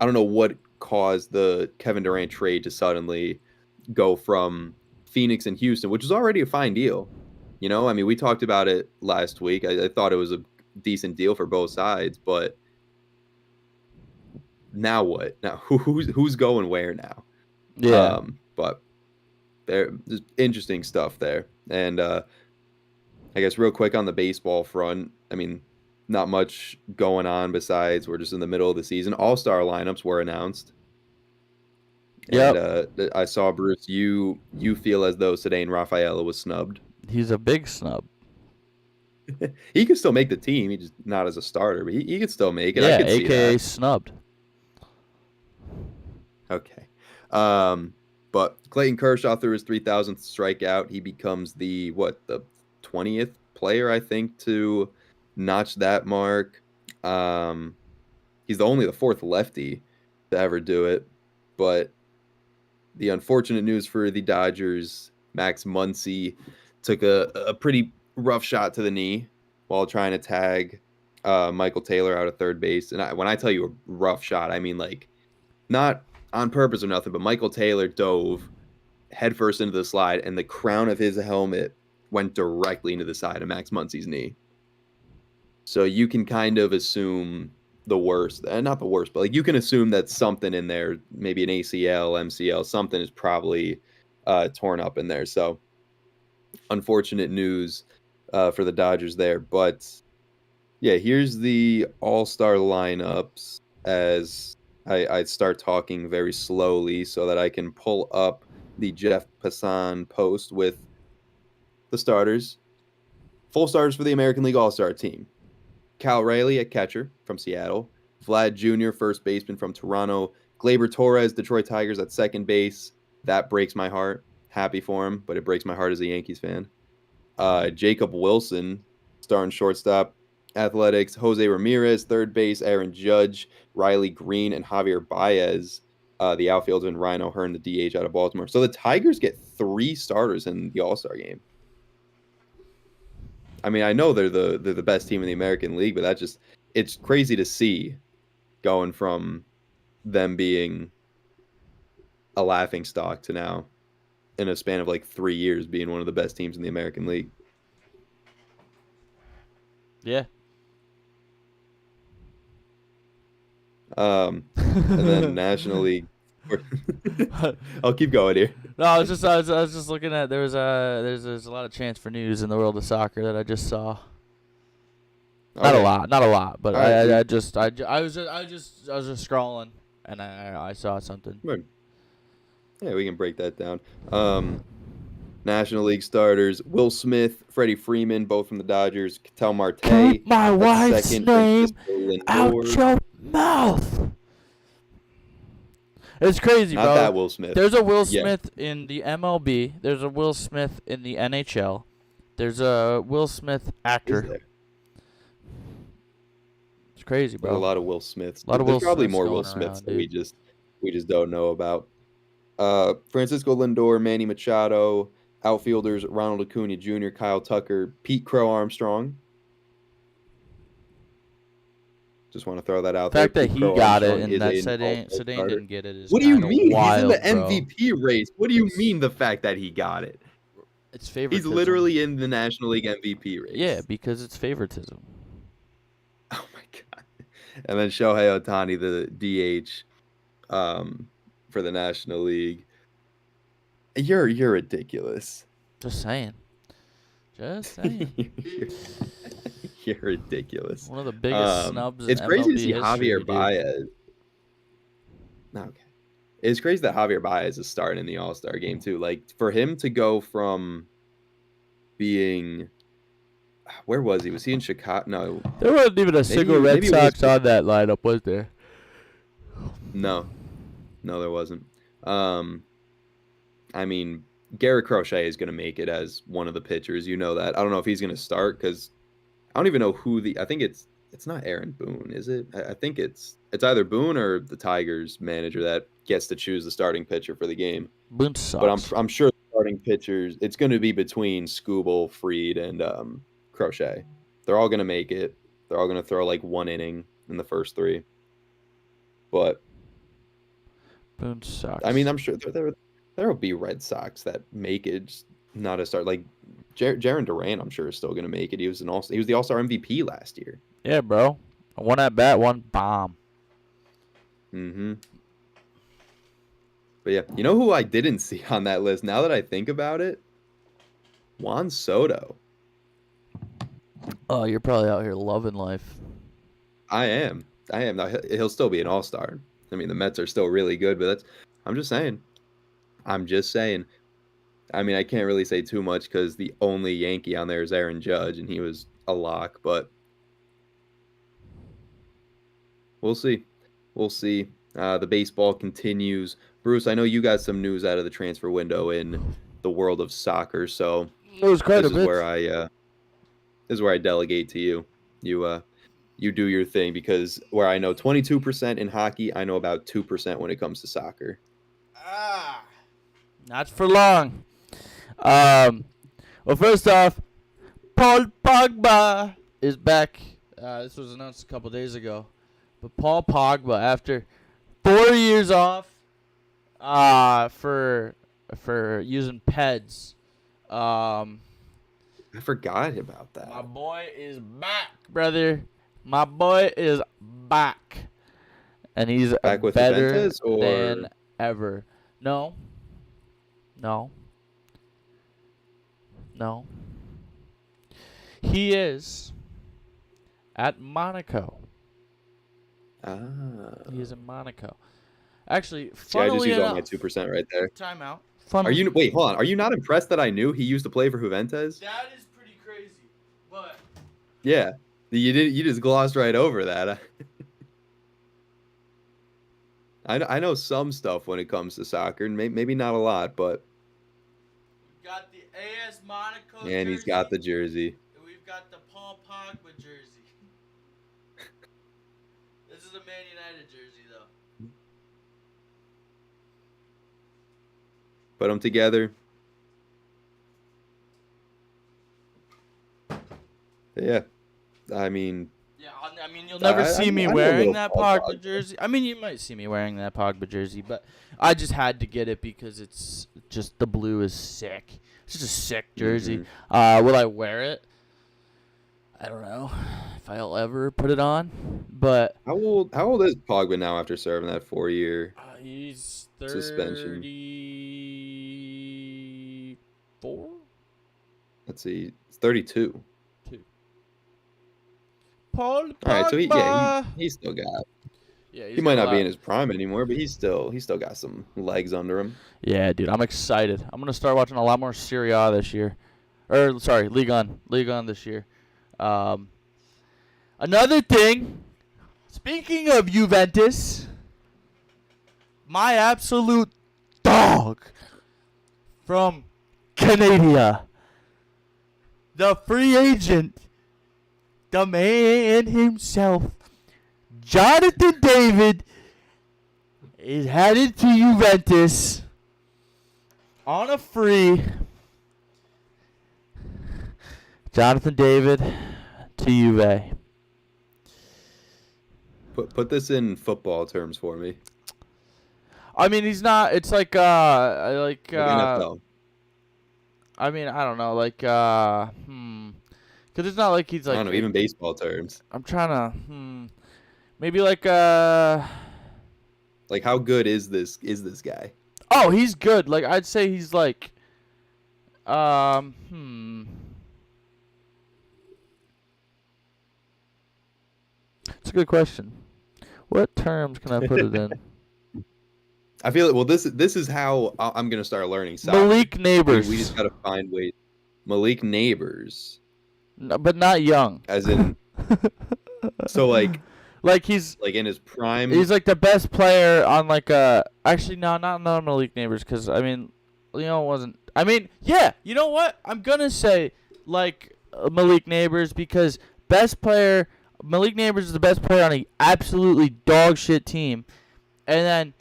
I don't know what caused the Kevin Durant trade to suddenly go from Phoenix and Houston, which was already a fine deal. I mean, we talked about it last week. I thought it was a decent deal for both sides, but now what? Now who's going where now? Yeah. But there's interesting stuff there. And I guess real quick on the baseball front, I mean, not much going on besides we're just in the middle of the season. All-star lineups were announced. Yeah. And I saw, Bruce, you feel as though Ceddanne Rafaela was snubbed. He's a big snub. He could still make the team. He just not as a starter, but he could still make it. Yeah, I could see AKA that. snubbed. Okay. But Clayton Kershaw threw his 3,000th strikeout. He becomes the 20th player, I think, to notch that mark. He's only the 4th lefty to ever do it. But the unfortunate news for the Dodgers, Max Muncy took a pretty rough shot to the knee while trying to tag Michael Taylor out of third base. And when I tell you a rough shot, I mean like not on purpose or nothing, but Michael Taylor dove headfirst into the slide, and the crown of his helmet went directly into the side of Max Muncy's knee. So you can kind of assume the worst, and not the worst, but like you can assume that something in there, maybe an ACL, MCL, something is probably torn up in there. So unfortunate news for the Dodgers there. But yeah, here's the all-star lineups as I start talking very slowly so that I can pull up the Jeff Passan post with the starters. Full starters for the American League All-Star team. Cal Raleigh at catcher from Seattle. Vlad Jr., first baseman from Toronto. Gleyber Torres, Detroit Tigers at second base. That breaks my heart. Happy for him, but it breaks my heart as a Yankees fan. Jacob Wilson, starting shortstop. Athletics, Jose Ramirez, third base. Aaron Judge, Riley Green, and Javier Baez, the outfielder, and Ryan O'Hearn, the DH out of Baltimore. So the Tigers get 3 starters in the All-Star game. I mean, I know they're the best team in the American League, but it's crazy to see going from them being a laughingstock to now in a span of like 3 years being one of the best teams in the American League. Yeah. And then National League. I'll keep going here. No, I was just looking at there's a lot of transfer news in the world of soccer that I just saw. Not a lot, but right, I was just scrolling and I saw something. Yeah, we can break that down. National League starters: Will Smith, Freddie Freeman, both from the Dodgers. Ketel Marte. Keep my wife's second, name Francisco out Lindor. your mouth. It's crazy, Not bro. that Will Smith. There's a Will Yeah. Smith in the MLB. There's a Will Smith in the NHL. There's a Will Smith Is actor. there? It's crazy, bro. There's a lot of Will Smiths. A lot of There's Will probably Smiths more going Will Smiths around, that we just don't know about. Francisco Lindor, Manny Machado, outfielders Ronald Acuna Jr., Kyle Tucker, Pete Crow Armstrong. Just want to throw that out The fact there. that Pete he Crow got it Armstrong and that is an Ceddanne all-star starter. didn't get it is What do you kinda mean? wild, He's in the bro. MVP race. What do you mean the fact that he got it? It's favoritism. He's literally in the National League MVP race. Yeah, because it's favoritism. Oh my god. And then Shohei Ohtani, the DH, for the National League. You're ridiculous. Just saying. Just saying. You're ridiculous. One of the biggest snubs in It's crazy MLB to see history, Javier dude. Baez. Okay. It's crazy that Javier Baez is starting in the All-Star game too. Like for him to go from being, where was he? Was he in Chicago? No. There wasn't even a single Red maybe it was Sox on that lineup, was there? No, there wasn't. I mean, Garrett Crochet is going to make it as one of the pitchers. You know that. I don't know if he's going to start because I don't even know who I think it's not Aaron Boone, is it? I think it's either Boone or the Tigers manager that gets to choose the starting pitcher for the game. Boone sucks. But I'm sure the starting pitchers, it's going to be between Skubal, Fried, and Crochet. They're all going to make it. They're all going to throw like one inning in the first three. But Boone sucks. I mean, I'm sure there will be Red Sox that make it, just not a start. Like Jarren Duran, I'm sure is still going to make it. He was the All-Star MVP last year. Yeah, bro. One at bat, one bomb. Mm-hmm. But yeah, you know who I didn't see on that list? Now that I think about it, Juan Soto. Oh, you're probably out here loving life. I am. Now, he'll still be an all-star. I mean, the Mets are still really good, but I'm just saying. I mean, I can't really say too much because the only Yankee on there is Aaron Judge, and he was a lock, but we'll see. The baseball continues. Bruce, I know you got some news out of the transfer window in the world of soccer, so it was quite this is where I delegate to you. You do your thing, because where I know 22% in hockey, I know about 2% when it comes to soccer. Not for long. Well, first off, Paul Pogba is back. This was announced a couple days ago. But Paul Pogba, after 4 years off for using PEDs, I forgot about that. My boy is back, brother. My boy is back. And he's back with better Juventus, or? Than ever. No. He is at Monaco. He is in Monaco. Actually, I just used all my 2% right there. Timeout. Wait, hold on. Are you not impressed that I knew he used to play for Juventus? That is pretty crazy, but yeah, you just glossed right over that. I know some stuff when it comes to soccer, and maybe not a lot, but we've got the AS Monaco and jersey, he's got the jersey. And we've got the Paul Pogba jersey. This is a Man United jersey, though. Put them together. Yeah, I mean, you'll never see me wearing that Pogba jersey. I mean, you might see me wearing that Pogba jersey, but I just had to get it because it's just, the blue is sick. It's just a sick jersey. Mm-hmm. Will I wear it? I don't know if I'll ever put it on, but how old is Pogba now after serving that 4-year he's suspension? 34. Let's see, it's 32. Paul Pogba. All right, so he still got. Yeah, he might not be in his prime anymore, but he still got some legs under him. Yeah, dude, I'm excited. I'm gonna start watching a lot more Serie A this year, Ligue 1 this year. Another thing, speaking of Juventus, my absolute dog from Canada, the free agent, the man himself, Jonathan David, is headed to Juventus on a free. Jonathan David to Juve. Put this in football terms for me. I mean, he's not. It's like NFL. I mean, I don't know, because it's not like he's like. I don't know, even baseball terms. I'm trying to. Maybe like Like, how good is this guy? Oh, he's good. Like, I'd say he's like. It's a good question. What terms can I put it in? I feel it. Well, this is how I'm gonna start learning soccer. Malik Neighbors. We just gotta find ways. Malik Neighbors. No, but not young. As in. So like Like he's like in his prime. He's like the best player on like actually no, not Malik Neighbors, because I mean Leon wasn't. I mean yeah, you know what? I'm gonna say like Malik Neighbors, because best player Malik Neighbors is the best player on a absolutely dog shit team, and then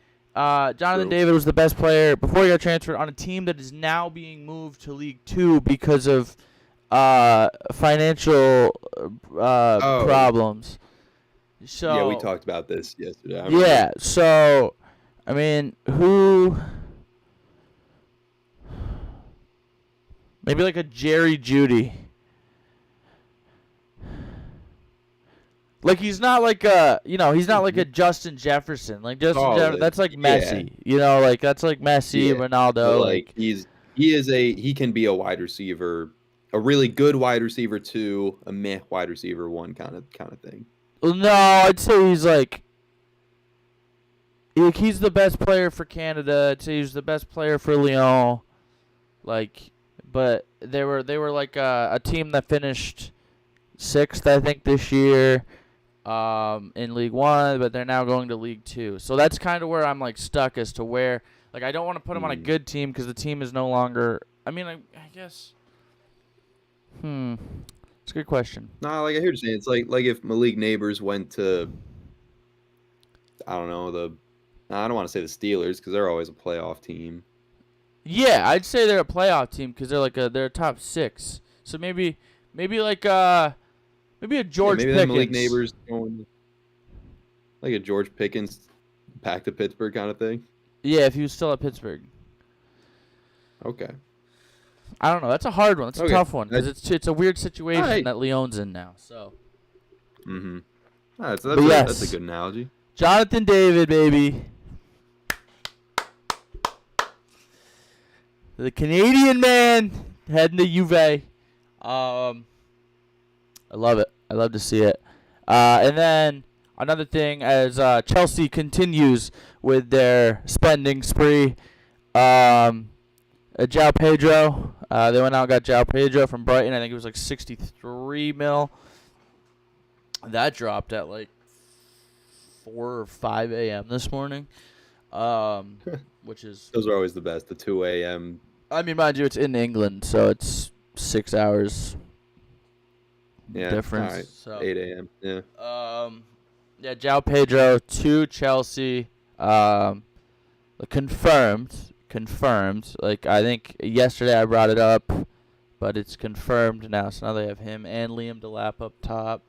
Jonathan David was the best player before he got transferred on a team that is now being moved to League 2 because of financial problems. So yeah, we talked about this yesterday. Yeah, so I mean, who? Maybe like a Jerry Jeudy. Like he's not like he's not like a Justin Jefferson. Like Justin Jefferson, that's like Messi. Yeah. You know, like that's like Messi, yeah. Ronaldo. So like he can be a wide receiver, a really good wide receiver 2, a meh wide receiver 1 kind of thing. No, I'd say he's like he's the best player for Canada. I'd say he's the best player for Lyon. Like, but they were like a team that finished 6th, I think, this year. In League 1, but they're now going to League 2. So that's kind of where I'm like stuck as to where, like, I don't want to put him on a good team because the team is no longer. I mean, I guess. It's a good question. Nah, like I hear you saying, it's like if Malik Neighbors went to, I don't know, I don't want to say the Steelers because they're always a playoff team. Yeah, I'd say they're a playoff team because they're a top 6. So maybe like maybe a George Pickens. Maybe Malik Neighbors going like a George Pickens back to Pittsburgh kind of thing. Yeah, if he was still at Pittsburgh. Okay. I don't know. That's a hard one. It's a tough one because it's a weird situation that Leon's in now. So. Mm-hmm. That's a good analogy. Jonathan David, baby. The Canadian man heading to Juve. I love it. I love to see it. And then another thing, as Chelsea continues with their spending spree, João Pedro. They went out and got João Pedro from Brighton. I think it was like 63 mil. That dropped at like 4 or 5 a.m. this morning, which is... Those are always the best, the 2 a.m. I mean, mind you, it's in England, so it's 6 hours difference. All right. So 8 a.m. Yeah. Yeah, João Pedro to Chelsea. Confirmed. Like, I think yesterday I brought it up, but it's confirmed now. So now they have him and Liam Delap up top.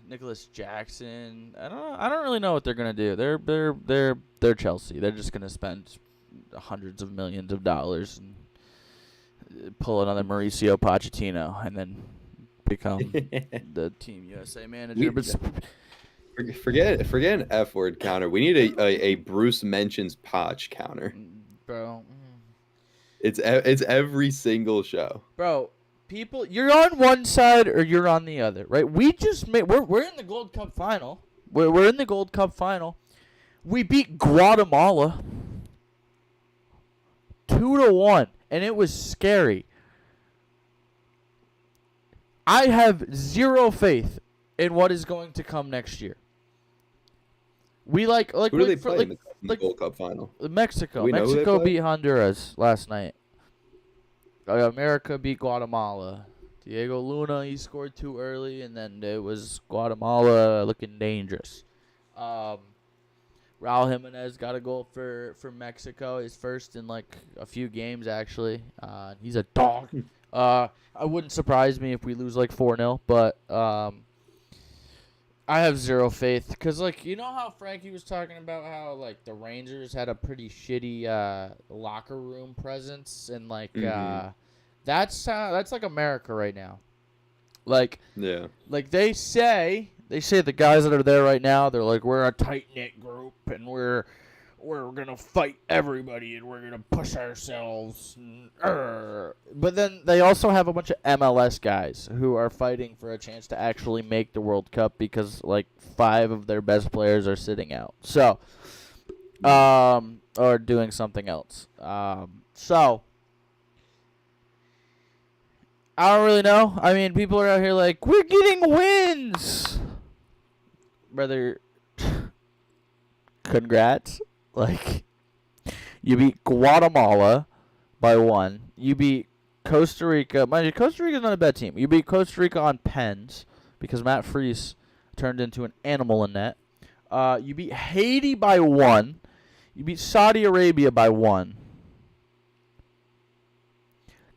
Nicholas Jackson. I don't really know what they're gonna do. They're Chelsea. They're just gonna spend hundreds of millions of dollars and pull another Mauricio Pochettino and then become the Team USA manager. Forget an F word counter. We need a Bruce mentions Poch counter, bro. It's every single show, bro. People, you're on one side or you're on the other, right? We just we're in the Gold Cup final. We're in the Gold Cup final. We beat Guatemala 2-1, and it was scary. I have zero faith in what is going to come next year. We like who do they play in the Gold Cup final? Mexico. Mexico beat Honduras last night. America beat Guatemala. Diego Luna, he scored too early, and then it was Guatemala looking dangerous. Raul Jimenez got a goal for Mexico, his first in like a few games actually. He's a dog. I wouldn't surprise me if we lose like 4-0, but I have zero faith because, like, you know how Frankie was talking about how like the Rangers had a pretty shitty locker room presence, and like that's like America right now. Like, yeah, like they say the guys that are there right now, they're like, we're a tight knit group and we're gonna fight everybody and we're gonna push ourselves. But then they also have a bunch of MLS guys who are fighting for a chance to actually make the World Cup because like 5 of their best players are sitting out. So, or doing something else. So, I don't really know. I mean, people are out here like, we're getting wins. Brother, congrats. Like, you beat Guatemala by 1. You beat Costa Rica. Mind you, Costa Rica's not a bad team. You beat Costa Rica on pens because Matt Freese turned into an animal in net. You beat Haiti by 1. You beat Saudi Arabia by 1.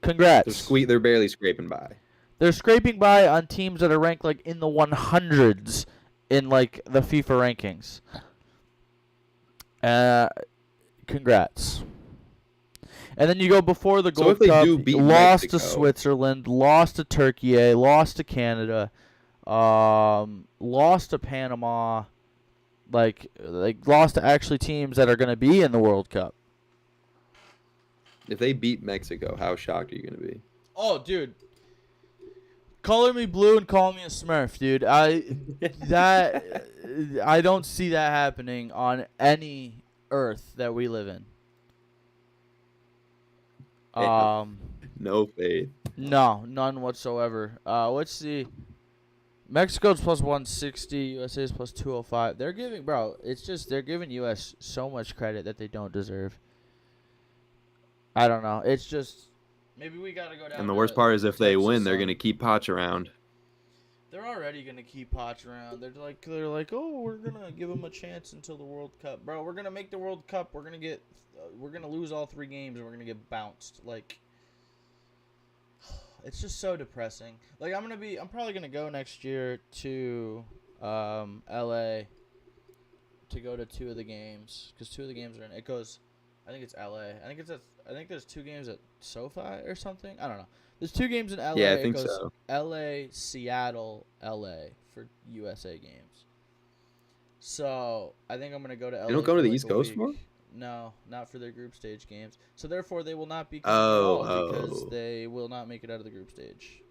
Congrats. They're barely scraping by. They're scraping by on teams that are ranked like in the 100s in like the FIFA rankings. Congrats. And then you go before the Gold Cup, lost to Switzerland, lost to Turkey, lost to Canada, lost to Panama, like lost to actually teams that are going to be in the World Cup. If they beat Mexico, how shocked are you going to be? Oh, dude. Color me blue and call me a Smurf, dude. I don't see that happening on any earth that we live in. No faith. No, none whatsoever. Let's see. Mexico's plus 160. USA is plus 205. They're giving US so much credit that they don't deserve. I don't know. It's just maybe we gotta go down. And the worst part is if they win, they're gonna keep Poch around. They're already gonna keep Poch around. They're like, oh, we're gonna give him a chance until the World Cup, bro. We're gonna make the World Cup. We're gonna lose all 3 games and we're gonna get bounced. Like, it's just so depressing. Like, I'm probably gonna go next year to LA to go to 2 of the games because 2 of the games are in. It goes. I think it's LA. I think there's 2 games at SoFi or something. I don't know. There's 2 games in LA. Yeah, I think so. LA, Seattle, LA for USA games. So I think I'm gonna go to LA. They don't go to the East Coast more? No, not for their group stage games. So therefore, they will not be because they will not make it out of the group stage.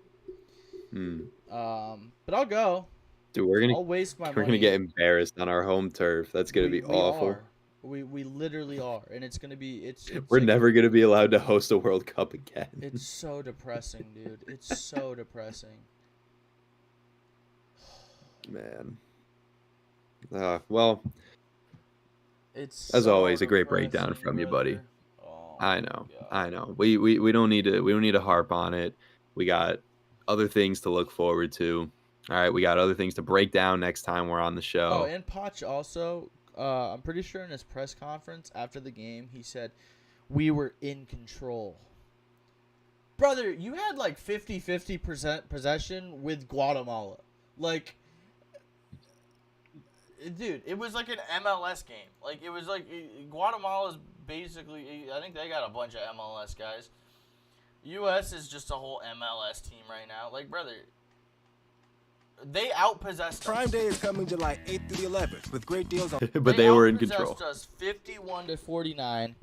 But I'll go. Dude, I'll waste my money. We're gonna get embarrassed on our home turf. That's gonna be awful. We literally are, and it's gonna be we're never gonna be allowed to host a World Cup again. It's so depressing, dude. It's so depressing. Man. Well. It's as always a great breakdown from you, buddy. Oh, I know. We don't need to harp on it. We got other things to look forward to. All right, we got other things to break down next time we're on the show. Oh, and Poch also. I'm pretty sure in his press conference after the game, he said, we were in control. Brother, you had like 50% possession with Guatemala. Like, dude, it was like an MLS game. Like, it was like Guatemala's basically, I think they got a bunch of MLS guys. US is just a whole MLS team right now. Like, brother, they outpossessed Prime Day is coming July 8th through the 11th with great deals on. But they were in control. They outpossessed us 51-49.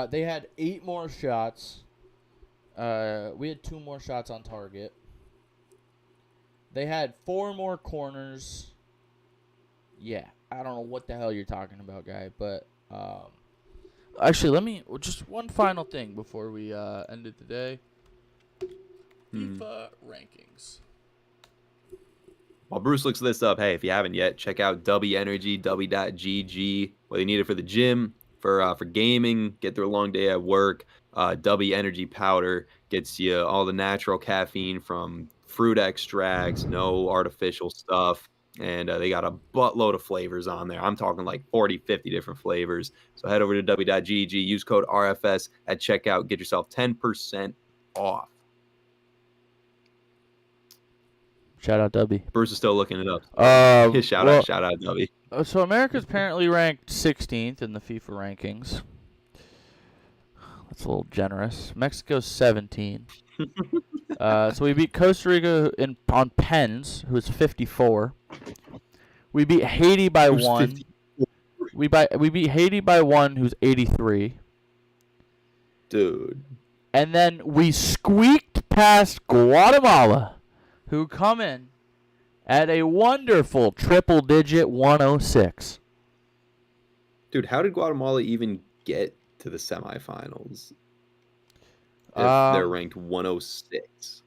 They had 8 more shots. We had 2 more shots on target. They had 4 more corners. Yeah, I don't know what the hell you're talking about, guy. But actually, just one final thing before we end it today. FIFA rankings. While Bruce looks this up, hey, if you haven't yet, check out W Energy, W.GG. Whether you need it for the gym, for gaming, get through a long day at work, W Energy powder gets you all the natural caffeine from fruit extracts, no artificial stuff, and they got a buttload of flavors on there. I'm talking like 40, 50 different flavors. So head over to W.GG, use code RFS at checkout, get yourself 10% off. Shout out Dubby. Bruce is still looking it up. Shout out Dubby. So America's apparently ranked 16th in the FIFA rankings. That's a little generous. Mexico's 17. So we beat Costa Rica on pens, who's 54. We beat Haiti by 1. We beat Haiti by 1, who's 83. Dude. And then we squeaked past Guatemala, who come in at a wonderful triple-digit 106. Dude, how did Guatemala even get to the semifinals if they're ranked 106?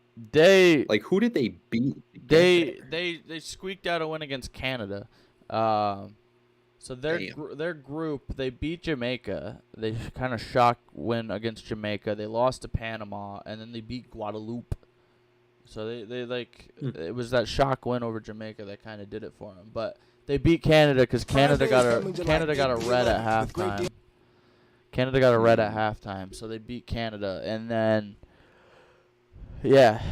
Like, who did they beat? They squeaked out a win against Canada. So their group, they beat Jamaica. They kind of shock win against Jamaica. They lost to Panama, and then they beat Guadeloupe. So they it was that shock win over Jamaica that kind of did it for them. But they beat Canada because Canada got a red at halftime. Canada got a red at halftime, so they beat Canada, and then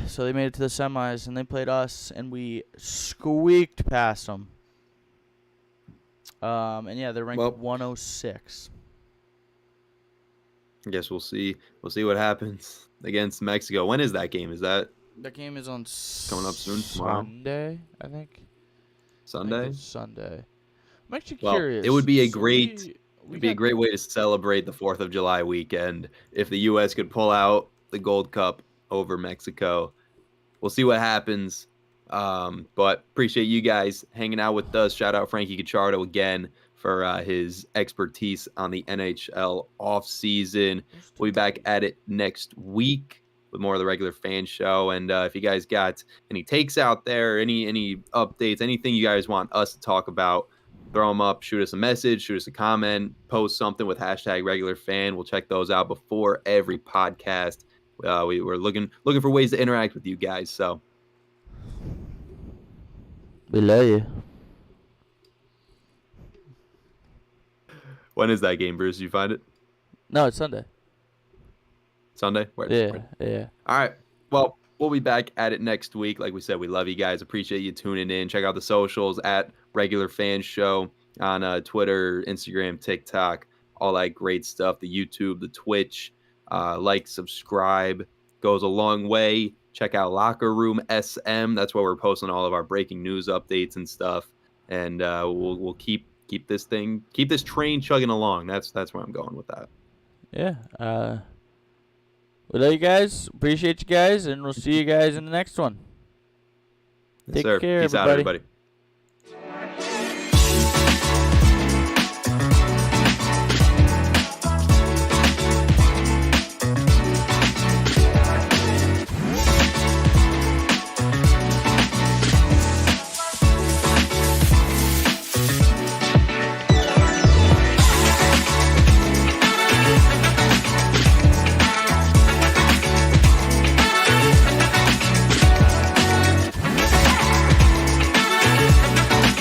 so they made it to the semis, and they played us, and we squeaked past them. And they're ranked 106. I guess we'll see. We'll see what happens against Mexico. When is that game? Is that game is on coming up soon? Tomorrow? Sunday, I think. Sunday. Sunday. I'm actually curious. It would be a great way to celebrate the 4th of July weekend if the U.S. could pull out the Gold Cup over Mexico. We'll see what happens. But appreciate you guys hanging out with us. Shout out Frankie Cacciardo again for his expertise on the NHL offseason. We'll be back at it next week with more of the regular fan show. And if you guys got any takes out there, any updates, anything you guys want us to talk about, throw them up, shoot us a message, shoot us a comment, post something with #regularfan. We'll check those out before every podcast. We're looking for ways to interact with you guys. So we love you. When is that game, Bruce? Did you find it? No, it's Sunday. Sunday? Yeah. All right. Well, we'll be back at it next week. Like we said, we love you guys. Appreciate you tuning in. Check out the socials at Regular Fan Show on Twitter, Instagram, TikTok, all that great stuff. The YouTube, the Twitch. Like, subscribe. Goes a long way. Check out Locker Room SM. That's where we're posting all of our breaking news updates and stuff. And we'll keep this train chugging along. That's where I'm going with that. Yeah. We love you guys. Appreciate you guys, and we'll see you guys in the next one. Yes, Take sir. care, Peace everybody. out, everybody.